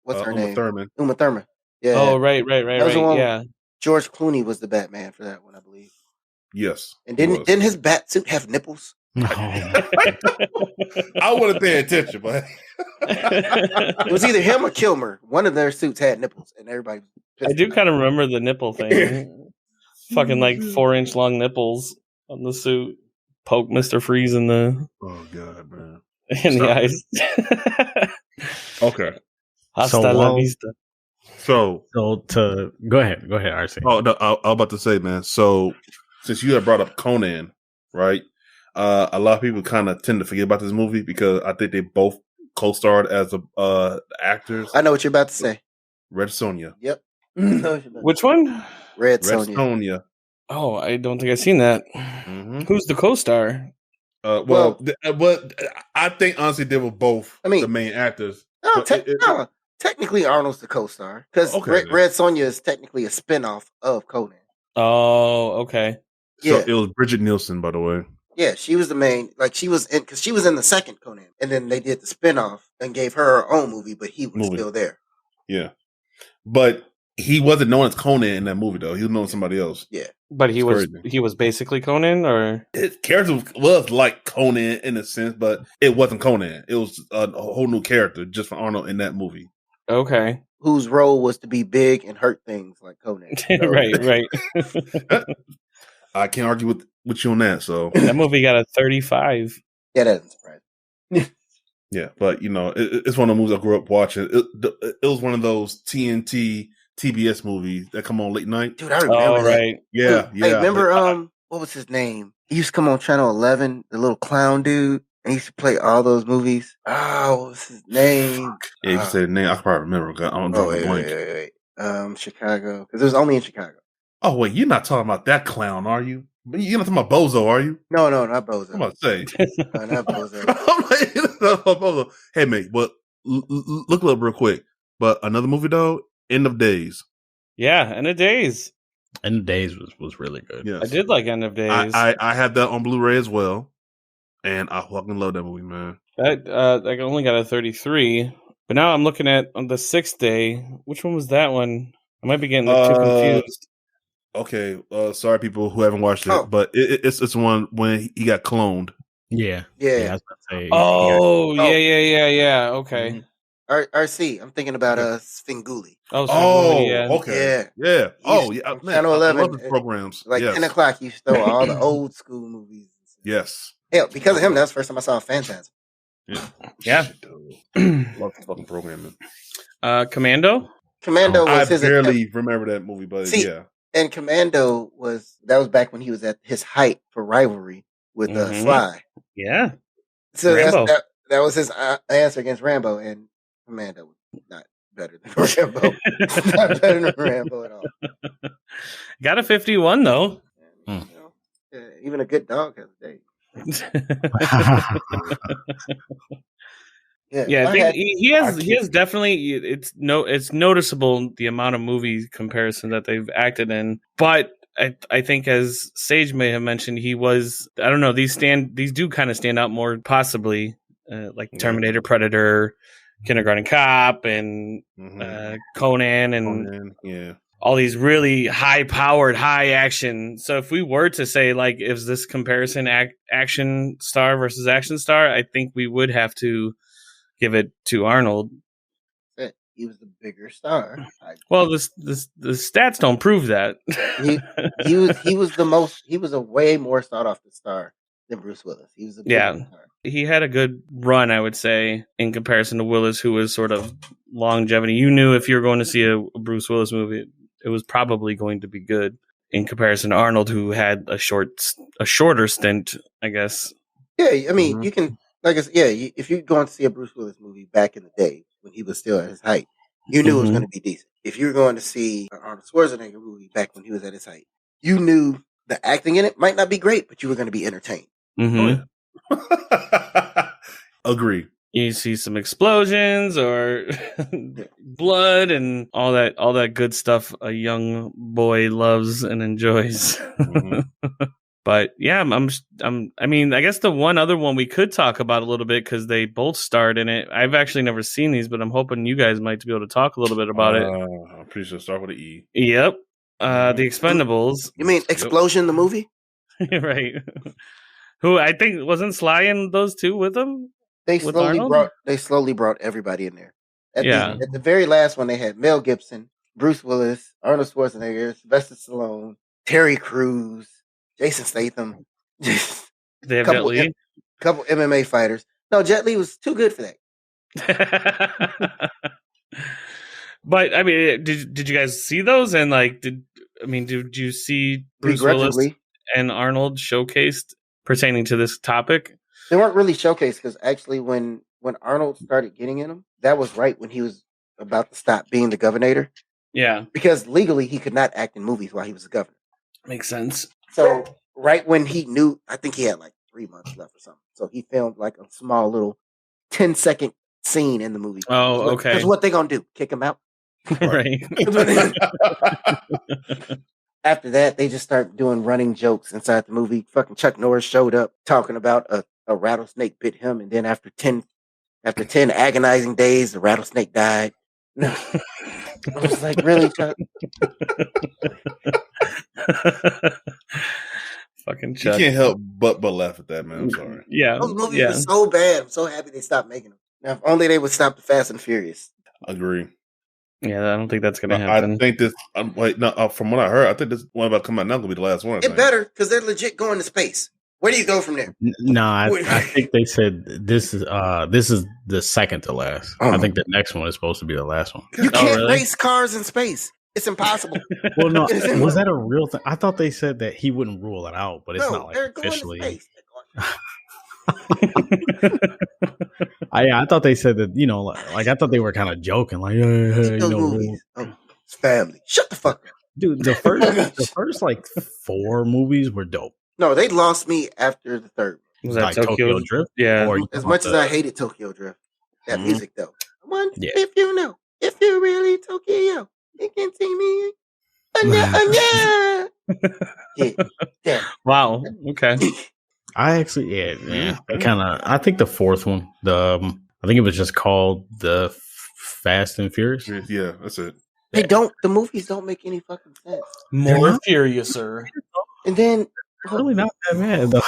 what's her name? Uma Thurman. Yeah. Oh, right. That was the one. Yeah. George Clooney was the Batman for that one, I believe. Yes. And didn't his bat suit have nipples? No. I wouldn't pay attention, but it was either him or Kilmer. One of their suits had nipples, and everybody. I do kind of remember the nipple thing. Fucking like 4-inch long nipples on the suit. Poke Mr. Freeze in the. Oh God, man! In the eyes. Okay. Hasta la vista. So to go ahead, RC. Oh no, I was about to say, man. So since you have brought up Conan, right? A lot of people kind of tend to forget about this movie because I think they both co-starred as actors. I know what you're about to say. Red Sonja. Yep. Which one? Red Sonja. Oh, I don't think I've seen that. Mm-hmm. Who's the co-star? But I think honestly they were both the main actors. No, technically Arnold's the co-star because Red Sonja is technically a spinoff of Conan. Oh, okay. So it was Bridget Nielsen, by the way. Yeah, she was the main. Like she was in the second Conan, and then they did the spinoff and gave her her own movie, but he was still there. Yeah, but he wasn't known as Conan in that movie though. He was known as somebody else. Yeah, but he was crazy. he was basically Conan, or His character was like Conan in a sense, but it wasn't Conan. It was a whole new character just for Arnold in that movie. Okay, whose role was to be big and hurt things like Conan. So, right. I can't argue with you on that. So that movie got a 35. Yeah, that doesn't surprise me. Yeah, but it's one of the movies I grew up watching. It was one of those TNT TBS movies that come on late night. Dude, I remember Oh, that. right. Yeah, Hey, remember what was his name? He used to come on Channel 11, the little clown dude, and he used to play all those movies. Oh, what was his name? Yeah, you said the name. I can probably remember. I don't draw a blank. Wait. Chicago, because it was only in Chicago. Oh wait, you're not talking about that clown, are you? You're not talking about Bozo, are you? No, not Bozo. I'm about to say. No, not Bozo. I'm like, you're not talking about Bozo. Hey, mate, but look it up real quick. But another movie though, End of Days. Yeah, End of Days. End of Days was really good. Yes. I did like End of Days. I have that on Blu-ray as well, and I fucking love that movie, man. That I only got a 33, but now I'm looking at on the 6th day. Which one was that one? I might be getting too confused. Okay, sorry people who haven't watched it, but it's one when he got cloned. Yeah. Yeah. I was about to say, Yeah. Okay. RC, I'm thinking about Svengoolie. Okay. Yeah. Oh, yeah. Man, Channel 11 I love his programs. Like 10 o'clock, you throw all the old school movies. Yes. Hell, because of him, that's the first time I saw Phantasm. Yeah. Love the fucking programming. Commando? Commando was I his barely remember that movie, but yeah. And Commando was back when he was at his height for rivalry with Sly. Yeah. So Rambo. that was his answer against Rambo, and Commando was not better than Rambo. Not better than Rambo at all. Got a 51 though. And, even a good dog has a day. Yeah, I think he has definitely. It's noticeable the amount of movie comparison that they've acted in, but I think as Sage may have mentioned, he was, I don't know, these do kind of stand out more possibly, like Terminator, Predator, Kindergarten Cop, and Conan, and all these really high-powered, high-action. So if we were to say, like, is this comparison action star versus action star, I think we would have to give it to Arnold. He was the bigger star. Well, the stats don't prove that. he was a way more sought after star than Bruce Willis. He was a bigger star. He had a good run, I would say, in comparison to Willis, who was sort of longevity. You knew if you were going to see a Bruce Willis movie, it was probably going to be good in comparison to Arnold, who had a shorter stint, I guess. Yeah, I mean, you can, like I said, if you're going to see a Bruce Willis movie back in the day when he was still at his height, you knew it was going to be decent. If you were going to see an Arnold Schwarzenegger movie back when he was at his height, you knew the acting in it might not be great, but you were going to be entertained. Mm-hmm. Agree. You see some explosions or blood and all that good stuff a young boy loves and enjoys. But yeah, I mean, I guess the one other one we could talk about a little bit because they both starred in it. I've actually never seen these, but I'm hoping you guys might be able to talk a little bit about it. I'm pretty sure start with an E. Yep. The Expendables. You mean Explosion, the movie? Right. Who I think wasn't Sly in those two with them? They slowly brought everybody in there. At the very last one, they had Mel Gibson, Bruce Willis, Arnold Schwarzenegger, Sylvester Stallone, Terry Crews, Jason Statham. They have Jet Li? Couple MMA fighters. No, Jet Li was too good for that. But I mean, did you guys see those? And like, did you see Bruce Willis and Arnold showcased pertaining to this topic? They weren't really showcased because actually, when Arnold started getting in them, that was right when he was about to stop being the governor. Yeah, because legally he could not act in movies while he was the governor. Makes sense. So right when he knew, I think he had like 3 months left or something. So he filmed like a small little 10-second scene in the movie. Oh, okay. Because what they gonna do? Kick him out? Right. After that, they just start doing running jokes inside the movie. Fucking Chuck Norris showed up talking about a rattlesnake bit him, and then after 10 agonizing days, the rattlesnake died. I was like, really, Chuck? Fucking You Chuck. can't help but laugh at that, man. I'm sorry. Yeah. Those movies were so bad. I'm so happy they stopped making them. Now, if only they would stop the Fast and Furious. Agree. Yeah, I don't think that's gonna happen. I think this. From what I heard, I think this one about to come out now gonna be the last one. It better because they're legit going to space. Where do you go from there? Nah, I think they said this is the second to last. I think the next one is supposed to be the last one. You can't race cars in space. It's impossible. Well, no, was that a real thing? I thought they said that he wouldn't rule it out, but it's not like they're officially. going to space. I thought they said that, like I thought they were kind of joking, like, It's family. Shut the fuck up, dude. The first like 4 movies were dope. No, they lost me after the third. Was that like Tokyo Drift? Yeah. As much as I hated Tokyo Drift, that music though. Yeah. If you really Tokyo, you can see me. Yeah. Wow. Okay. I actually, I think the fourth one, I think it was just called the Fast and Furious. Yeah, that's it. The movies don't make any fucking sense. More Furiouser. And then really not that bad though.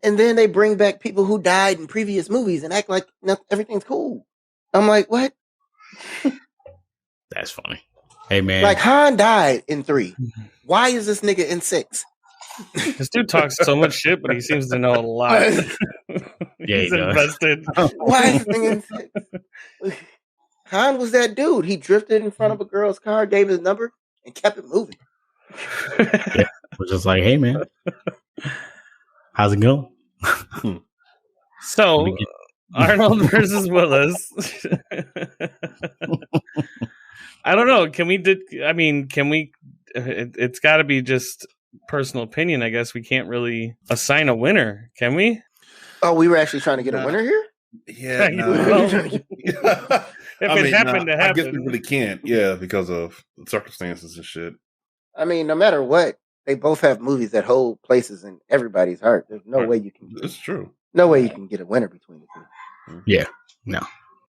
and then they bring back people who died in previous movies and act like everything's cool. I'm like, what? That's funny. Hey man, like Han died in 3. Why is this nigga in 6? This dude talks so much shit, but he seems to know a lot. Yeah, he's invested. Why is this nigga in 6? Han was that dude. He drifted in front of a girl's car, gave his number, and kept it moving. Yeah, was just like, hey man, how's it going? So Arnold versus Willis. I don't know. Can we? It's got to be just personal opinion. I guess we can't really assign a winner, can we? Oh, we were actually trying to get a winner here. Yeah, if it happened to happen, I guess we really can't. Yeah, because of circumstances and shit. I mean, no matter what, they both have movies that hold places in everybody's heart. There's no way you can. It's true. No way you can get a winner between the two. Yeah, no.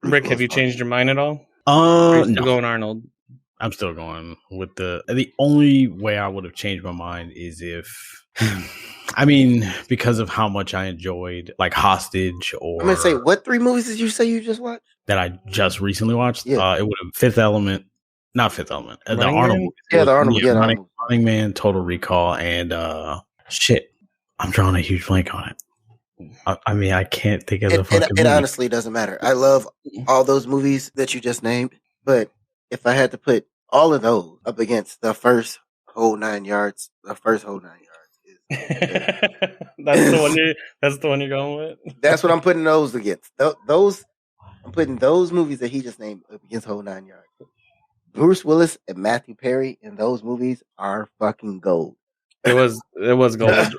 Rick, have you changed your mind at all? No. Going Arnold. I'm still going with the only way I would have changed my mind is if, because of how much I enjoyed like Hostage or. I'm gonna say, what 3 movies did you say you just watched? That I just recently watched. Yeah. It would have Fifth Element, not Fifth Element, the Arnold movie. Yeah, the Arnold. Yeah, Running Man, Total Recall, and shit. I'm drawing a huge blank on it. I can't think of the fucking movie. It honestly doesn't matter. I love all those movies that you just named, but if I had to put all of those up against the first whole 9 yards, is that's the one you're going with. That's what I'm putting those against. I'm putting those movies that he just named up against whole 9 yards. Bruce Willis and Matthew Perry in those movies are fucking gold. It was gold.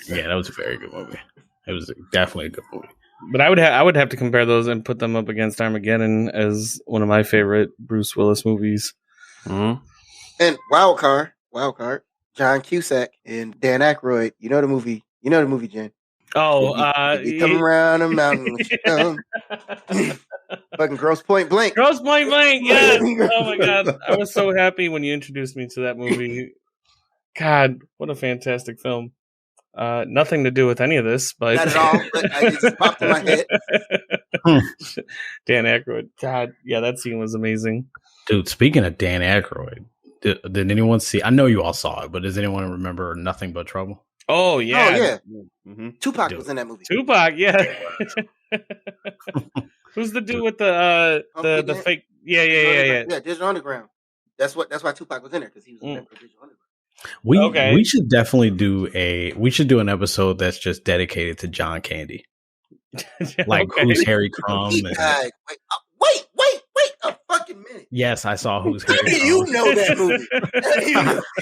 Yeah, that was a very good movie. It was definitely a good movie. But I would have to compare those and put them up against Armageddon as one of my favorite Bruce Willis movies. Mm-hmm. And Wild Card, John Cusack and Dan Aykroyd. You know the movie, Jen. Oh, come around the mountain. Fucking Gross Point Blank. Gross Point Blank. Yes. Oh my god, I was so happy when you introduced me to that movie. God, what a fantastic film. Nothing to do with any of this, but not at all. But it just popped in my head. Dan Aykroyd. God, yeah, that scene was amazing. Dude, speaking of Dan Aykroyd, did anyone see? I know you all saw it, but does anyone remember Nothing But Trouble? Oh yeah, oh yeah. Mm-hmm. Tupac was in that movie. Tupac, yeah. Who's the dude with the fake? Yeah. Yeah, Digital Underground. That's why Tupac was in there, because he was in Digital Underground. We should definitely do an episode that's just dedicated to John Candy. Like Who's Harry Crumb? Wait a fucking minute. Yes, I saw Who's Harry Crumb. You know that movie.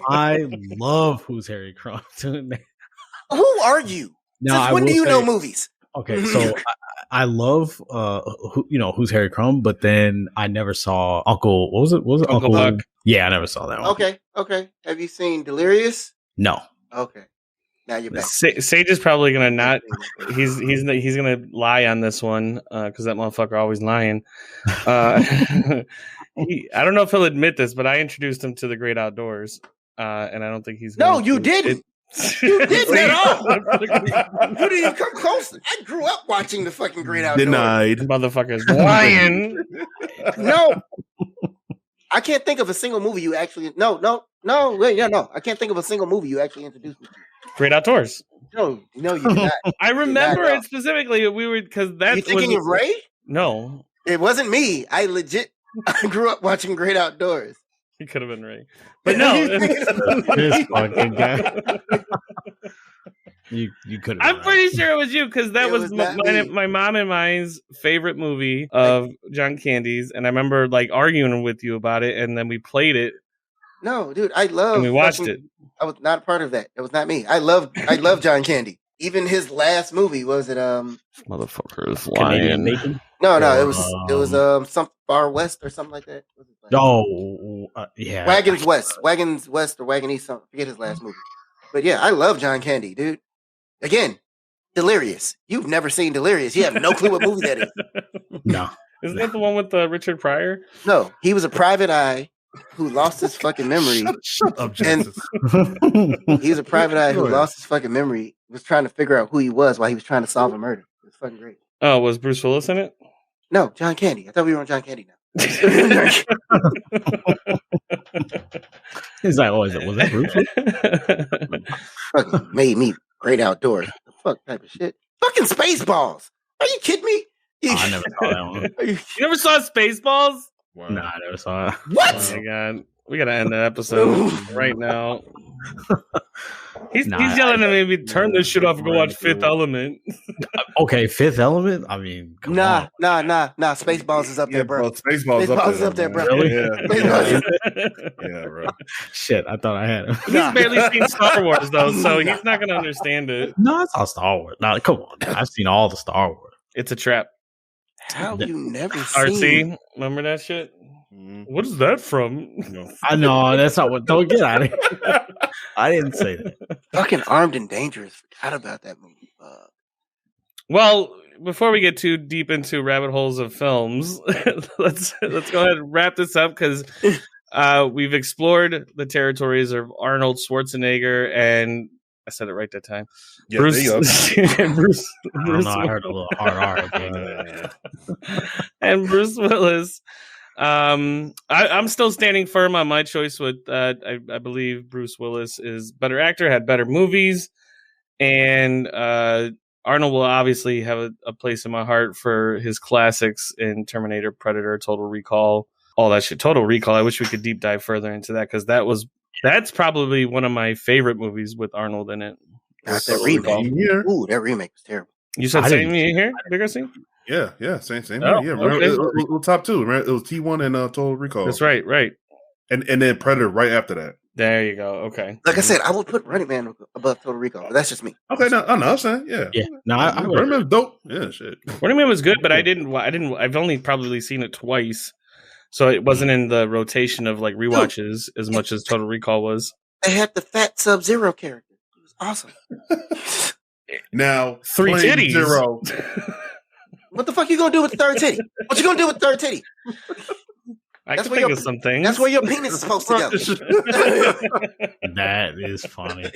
I love Who's Harry Crumb. Who are you? Since when do you know movies? Okay, so I love Who's Harry Crumb, but then I never saw Uncle. What was it? Was it Uncle Buck? Yeah, I never saw that one. Okay. Have you seen Delirious? No. Okay. Now you're back. Sage is probably gonna not. He's gonna lie on this one because that motherfucker always lying. I don't know if he'll admit this, but I introduced him to the great outdoors, and I don't think he's. No, you didn't. You didn't at all. You didn't even come close. I grew up watching the fucking great outdoors. Denied. Motherfuckers lying. No. I can't think of a single movie you actually. No. I can't think of a single movie you actually introduced me to. Great Outdoors. No, you did not. I remember it specifically. We were because that. You thinking of Ray? No, it wasn't me. I grew up watching Great Outdoors. He could have been Ray, but no. This fucking guy. You could. I'm pretty sure it was you because that was my mom and mine's favorite movie of John Candy's, and I remember like arguing with you about it, and then we played it. No, dude, I love. And we watched it. I was not a part of that. It was not me. I love John Candy. Even his last movie was it motherfucker is lying. No, it was some Far West or something like that. Yeah, Wagons West or Wagon East. Something. Forget his last movie. But yeah, I love John Candy, dude. Again, Delirious. You've never seen Delirious. You have no clue what movie that is. No, isn't that the one with Richard Pryor? No, he was a private eye who lost his fucking memory. Shut up, Jesus. He was a private eye who lost his fucking memory. Was trying to figure out who he was while he was trying to solve a murder. It was fucking great. Oh, was Bruce Willis in it? No, John Candy. I thought we were on John Candy now. He's like, was that Bruce? Fucking made me Great Outdoors. The fuck type of shit? Fucking Spaceballs. Are you kidding me? I never saw that one. You never saw Spaceballs? Wow. Nah, I never saw it. What? Oh my god. We gotta end the episode right now. He's yelling at me, turn this shit off and go watch Fifth Element. Okay, Fifth Element? I mean, come on. Nah. Spaceballs is up there, bro. Spaceballs is up there, bro. Really? Yeah, bro. Shit, I thought I had him. He's barely seen Star Wars, though, so he's not gonna understand it. No, it's all Star Wars. No, come on. I've seen all the Star Wars. It's a trap. How you never seen? RC? Remember that shit? What is that from? I know that's not what. Don't get out of here. I didn't say that. Fucking Armed and Dangerous. Forgot about that movie. Well, before we get too deep into rabbit holes of films, let's go ahead and wrap this up because we've explored the territories of Arnold Schwarzenegger and I said it right that time. Yeah, Bruce. Bruce. I don't know. I heard a little hard R. And Bruce Willis. I'm still standing firm on my choice with I believe Bruce Willis is better actor, had better movies, and Arnold will obviously have a place in my heart for his classics in Terminator, Predator, Total Recall, all that shit. Total Recall, I wish we could deep dive further into that because that's probably one of my favorite movies with Arnold in it. Not that remake. Ooh, that remake was terrible. You said same here, Bigger C? Yeah, same. Oh, yeah, okay. It was top two. Remember, it was T1 and Total Recall. That's right. And then Predator right after that. There you go. Okay. Like I said, I would put Running Man above Total Recall, but that's just me. Okay, no, I'm saying, yeah. No, I Running Man's dope. Yeah, shit. Running Man was good, but I didn't. I've only probably seen it twice, so it wasn't in the rotation of like rewatches as much as Total Recall was. They had the fat Sub-Zero character. It was awesome. Now 3 titties. Zero. What the fuck you gonna do with the third titty? What you gonna do with the third titty? I can think of some things. That's where your penis is supposed to go. That is funny.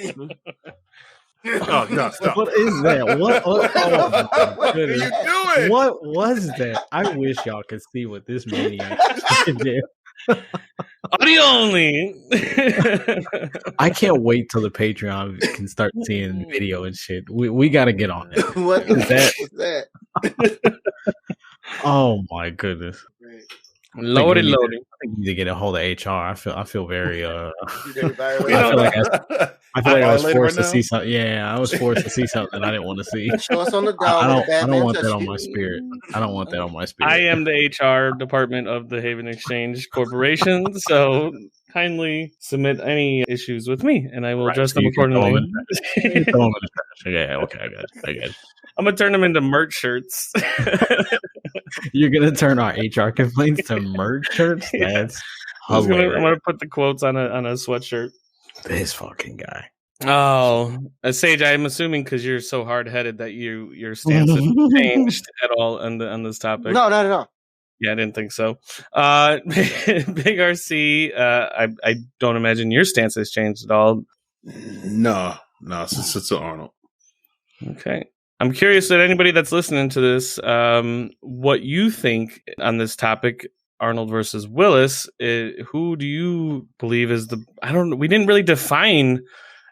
Oh, no, stop. What is that? What are you doing? What was that? I wish y'all could see what this maniac did. Audio only. I can't wait till the Patreon can start seeing video and shit. We got to get on that. What is that? Oh my goodness. Loaded. I think you need to get a hold of HR. I feel very I feel like I was forced to see something. Yeah, I was forced to see something I didn't want to see. Show us on the I don't want that on my spirit. I don't want that on my spirit. I am the HR department of the Haven Exchange Corporation, so kindly submit any issues with me, and I will address them accordingly. Yeah, okay, I got it. I'm gonna turn them into merch shirts. You're gonna turn our HR complaints to merch shirts? That's I'm gonna put the quotes on a sweatshirt. This fucking guy. Oh, Sage, I'm assuming because you're so hard headed that your stance has changed at all on this topic. No, not at all. Yeah, I didn't think so. Big RC, I don't imagine your stance has changed at all. No, it's Arnold. Okay. I'm curious that anybody that's listening to this, what you think on this topic, Arnold versus Willis. Who do you believe is the? I don't know. We didn't really define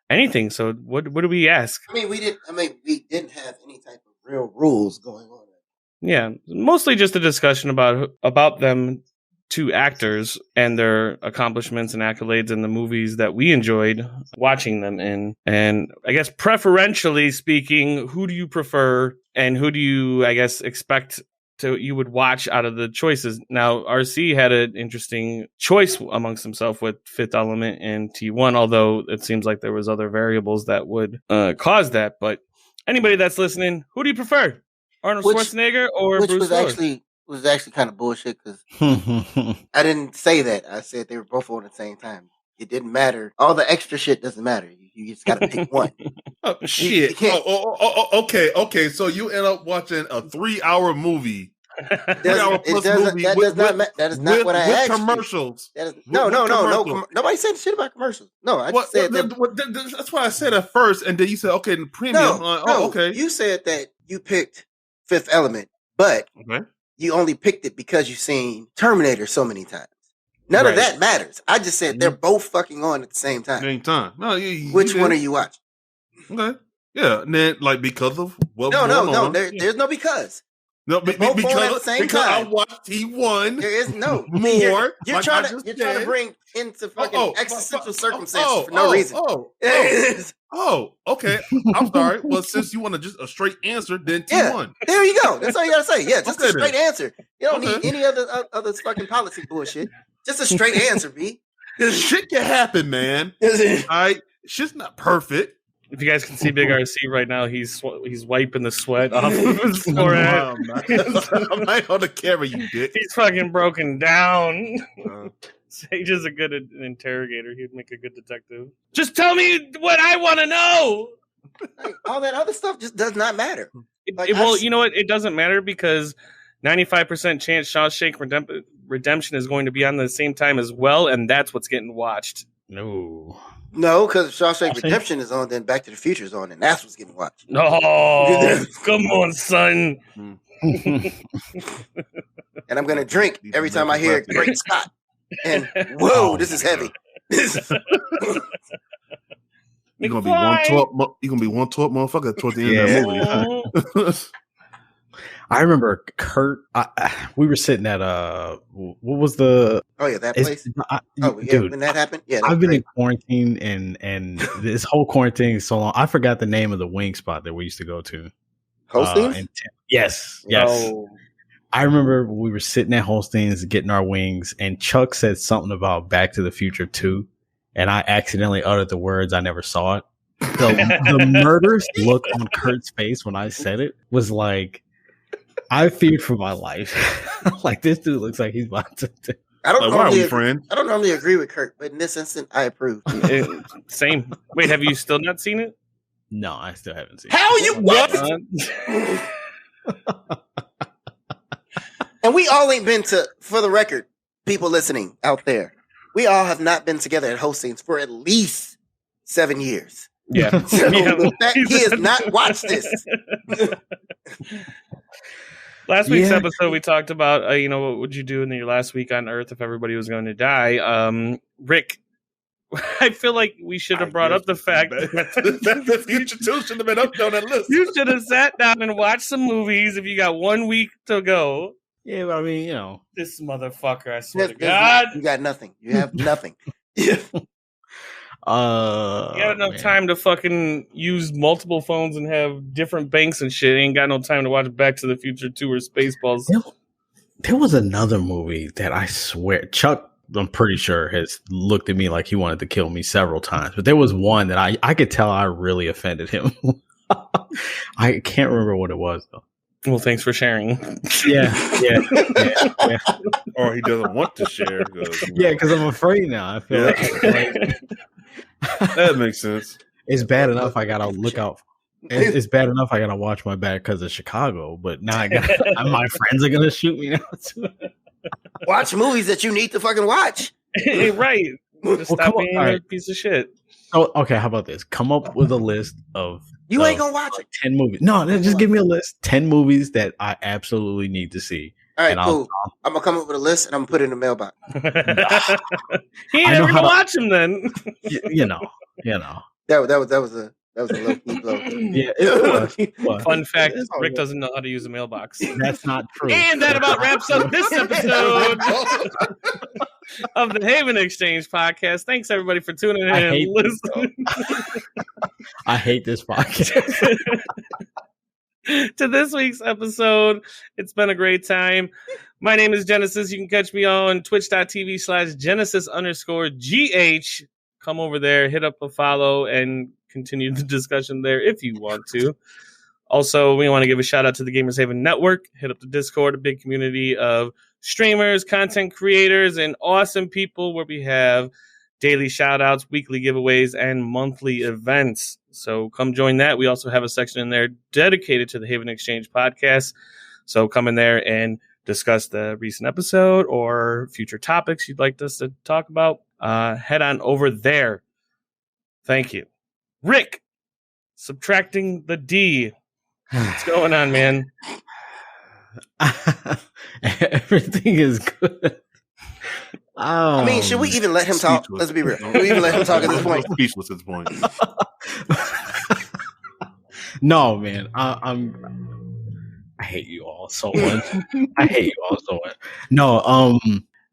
anything. So what do we ask? We didn't have any type of real rules going on. Yeah, mostly just a discussion about them two actors and their accomplishments and accolades in the movies that we enjoyed watching them in. And I guess preferentially speaking, who do you prefer and who do you, I guess, expect you would watch out of the choices? Now, RC had an interesting choice amongst himself with Fifth Element and T1, although it seems like there was other variables that would cause that. But anybody that's listening, who do you prefer? Arnold Schwarzenegger or Bruce Willis? Was actually kind of bullshit because I didn't say that. I said they were both on at the same time. It didn't matter. All the extra shit doesn't matter. You just got to pick one. Oh, shit. Okay. So you end up watching a 3-hour movie. 3-hour plus movie. That is not what I asked. Commercials. No. Nobody said shit about commercials. No, I just said that. That's why I said at first, and then you said, okay, the premium. Okay. You said that you picked Fifth Element, but you only picked it because you've seen Terminator so many times. None of that matters. I just said they're both fucking on at the same time. No, which one are you watching? Okay. Yeah. And then, because of what? No. There's no because. No, because I watched T1. There is no more. You're trying to bring into fucking existential circumstances for no reason. Okay. I'm sorry. Well, since you want a straight answer, then T1. Yeah, there you go. That's all you gotta say. Yeah, just a straight answer. You don't need any other fucking policy bullshit. Just a straight answer, B. Shit can happen, man. Alright, shit's not perfect. If you guys can see Big RC right now, he's wiping the sweat off of his forehead. I'm not on the camera, you dick. He's fucking broken down. Sage is a good interrogator. He'd make a good detective. Just tell me what I want to know. All that other stuff just does not matter. You know what? It doesn't matter because 95% chance Shawshank Redemption is going to be on the same time as well, and that's what's getting watched. No, because Shawshank Redemption is on, then Back to the Future is on, and that's what's getting watched. Oh, come on, son. And I'm going to drink every time I hear Great Scott. And, whoa, this is heavy. You're going to be one talk motherfucker towards the end of that movie. I remember Kurt. We were sitting at what was the? Oh yeah, that place. Dude, when that happened. Yeah, I've been in quarantine and this whole quarantine is so long. I forgot the name of the wing spot that we used to go to. Holstein's. Yes. Oh. I remember we were sitting at Holstein's getting our wings, and Chuck said something about Back to the Future 2, and I accidentally uttered the words. I never saw it. The murderous look on Kurt's face when I said it was like. I feared for my life. Like, this dude looks like he's about to. I don't normally agree with Kurt, but in this instant, I approve. Same. Wait, have you still not seen it? No, I still haven't seen it. How you what? And we all ain't been to, for the record, people listening out there, we all have not been together at Holstein's for at least 7 years. Yeah. So the fact he has not watched this. Last week's episode, we talked about, what would you do in your last week on Earth if everybody was going to die? Rick, I feel like we should have brought up the fact that the future too should have been up on that list. You should have sat down and watched some movies if you got 1 week to go. Yeah, but I mean, this motherfucker, I swear to God. You got nothing. You have nothing. You got enough time to fucking use multiple phones and have different banks and shit. Ain't got no time to watch Back to the Future 2 or Spaceballs. There was another movie that I swear Chuck, I'm pretty sure, has looked at me like he wanted to kill me several times. But there was one that I could tell I really offended him. I can't remember what it was though. Well, thanks for sharing. Yeah. Or he doesn't want to share. Because I'm afraid now. I feel like that makes sense. It's bad enough I gotta look out. It's bad enough I gotta watch my back because of Chicago, but now I got my friends are gonna shoot me now too. Watch movies that you need to fucking watch. Right. Just stop being a piece of shit. Oh, okay. How about this? Come up with a list of you ain't gonna watch it. 10 movies. No, just give me a list. 10 movies that I absolutely need to see. All right, cool. I'm gonna come up with a list and I'm gonna put it in the mailbox. He ain't never gonna watch him then. You know. That was a low key blow. Yeah, it was. Fun fact: Rick doesn't know how to use a mailbox. That's not true. And that about wraps up this episode of the Haven Exchange podcast. Thanks everybody for tuning in and listening. I hate this podcast. To this week's episode. It's been a great time. My name is Genesis. You can catch me on twitch.tv/Genesis_GH. Come over there, hit up a follow, and continue the discussion there if you want to. Also, we want to give a shout out to the Gamers Haven Network. Hit up the Discord, a big community of streamers, content creators, and awesome people where we have daily shout outs, weekly giveaways, and monthly events. So come join that. We also have a section in there dedicated to the Haven Exchange podcast. So come in there and discuss the recent episode or future topics you'd like us to talk about. Head on over there. Thank you. Rick, subtracting the D. What's going on, man? Everything is good. I mean, should we even let him talk? Let's be real. Should we even let him talk at this point? Speechless at this point. No, man. I hate you all so much. No,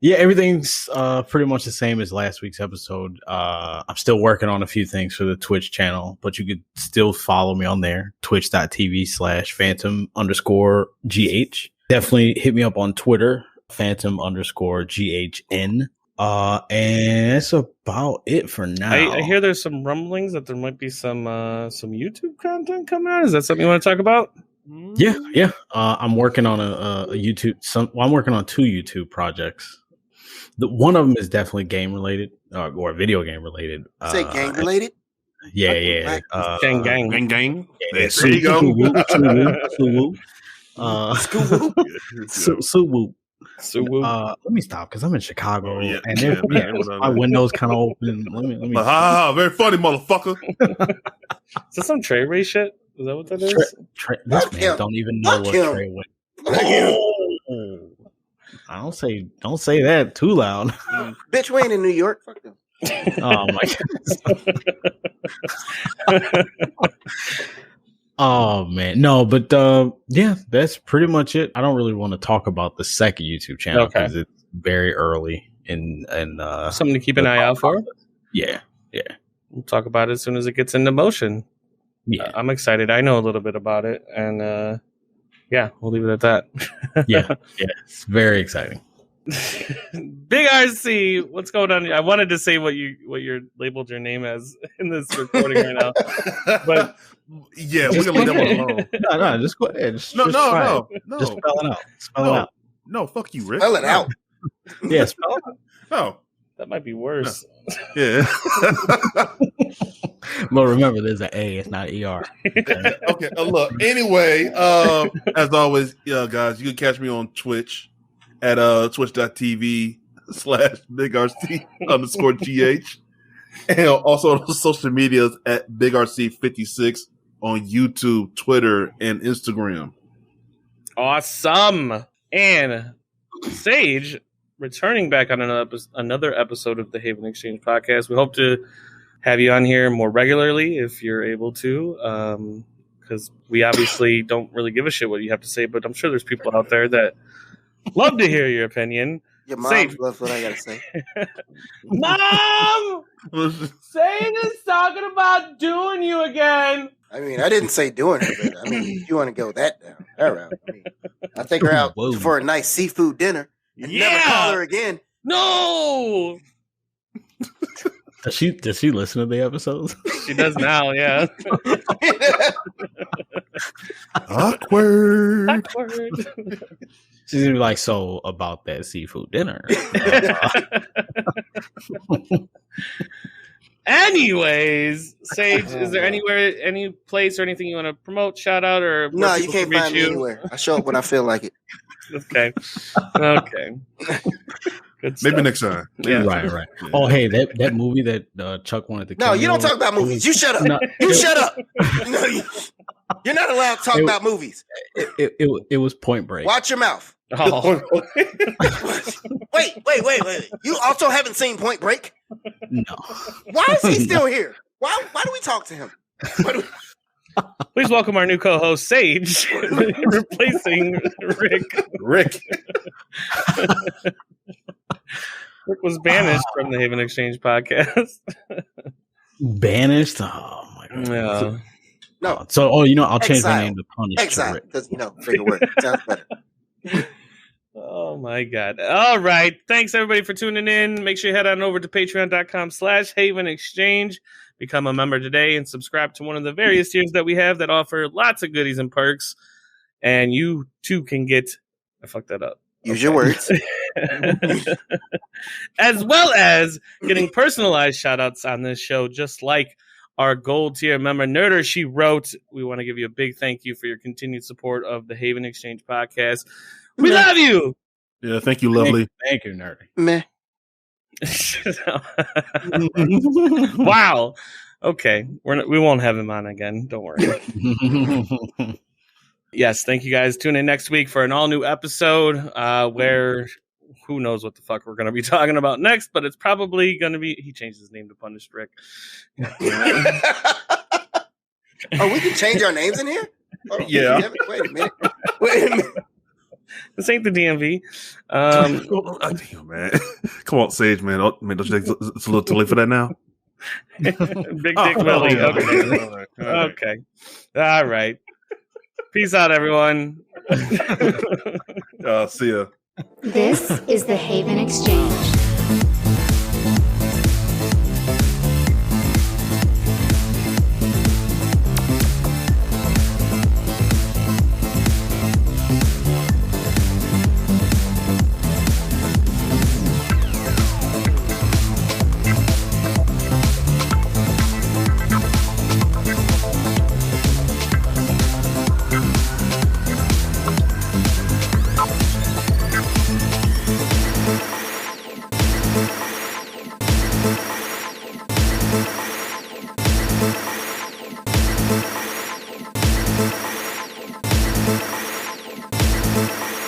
yeah, everything's pretty much the same as last week's episode. I'm still working on a few things for the Twitch channel, but you could still follow me on there, twitch.tv/phantom_GH. Definitely hit me up on Twitter, phantom_GHN. And that's about it for now. I hear there's some rumblings that there might be some YouTube content coming out. Is that something you want to talk about? Yeah. I'm working on a YouTube. I'm working on 2 YouTube projects. One of them is definitely game related or video game related. Say gang related? Yeah. Gang. Yeah, there you go. Let me stop because I'm in Chicago and my window's kind of open. Let me. Very funny, motherfucker. Is that some Trey Ray shit? Is that what that is? This man don't even know what Trey went. I don't say that too loud. Bitch, we ain't in New York. Fuck them. Oh my goodness. Oh man, no, but yeah, that's pretty much it. I don't really want to talk about the second YouTube channel because it's very early and something to keep an eye out for. Yeah. We'll talk about it as soon as it gets into motion. Yeah, I'm excited. I know a little bit about it, and yeah, we'll leave it at that. yeah, it's very exciting. Big RC, what's going on? I wanted to say what you labeled your name as in this recording right now, but yeah, we're gonna leave that one alone. No, just go ahead. No. Just spell it out. Spell it out. No, fuck you, Rick. Spell it out. Yeah, spell it out. No, that might be worse. Yeah. Well, remember, there's an A. It's not ER. Okay. Look. Anyway, as always, guys, you can catch me on Twitch at twitch.tv/BigRC_GH, and also on social medias at BigRC56 on YouTube, Twitter, and Instagram. Awesome. And Sage returning back on another episode of the Haven Exchange podcast. We hope to have you on here more regularly if you're able to, because we obviously don't really give a shit what you have to say, but I'm sure there's people out there that love to hear your opinion. Your mom loves what I gotta say. Mom! Sage is talking about doing you again. I mean, I didn't say doing her, but I mean, if you want to go that down, that route. I mean, I'll take her out for a nice seafood dinner and never call her again. No! Does she listen to the episodes? She does now, yeah. Awkward. She's gonna be like, so about that seafood dinner. Anyways, Sage, is there anywhere, any place or anything you want to promote, shout out, or No, you can't find me anywhere. I show up when I feel like it. Okay. Okay. Good stuff. Maybe next time. Yeah. Right. Oh, hey, that movie that Chuck wanted to. No, you don't talk about movies. You shut up. You shut up. No, you're not allowed to talk about movies. It was Point Break. Watch your mouth. Oh. Wait. You also haven't seen Point Break? No. Why is he still here? Why do we talk to him? Please welcome our new co-host, Sage, replacing Rick. Rick was banished from the Haven Exchange podcast. Banished? Oh my god. Yeah. No. So, I'll change my name to Punish. Exile, because bigger word sounds better. Oh my god. All right. Thanks everybody for tuning in. Make sure you head on over to patreon.com/Haven Exchange. Become a member today and subscribe to one of the various tiers that we have that offer lots of goodies and perks. And you too can get, I fucked that up. Use your words. As well as getting personalized shout outs on this show, just like our gold tier member Nerder. She wrote, we want to give you a big thank you for your continued support of the Haven Exchange podcast. We love you. Yeah, thank you, lovely. Thank you, Nerdy. Meh. Wow. Okay, we won't have him on again. Don't worry. Yes, thank you guys. Tune in next week for an all new episode where who knows what the fuck we're going to be talking about next, but it's probably going to be. He changed his name to Punish Rick. Oh, we can change our names in here? Oh, yeah. Wait a minute. This ain't the DMV. Damn, man. Come on, Sage, man. Don't you think it's a little too late for that now? Big Dick Willie. Okay. Okay. All right. Peace out, everyone. See ya. This is the Haven Exchange.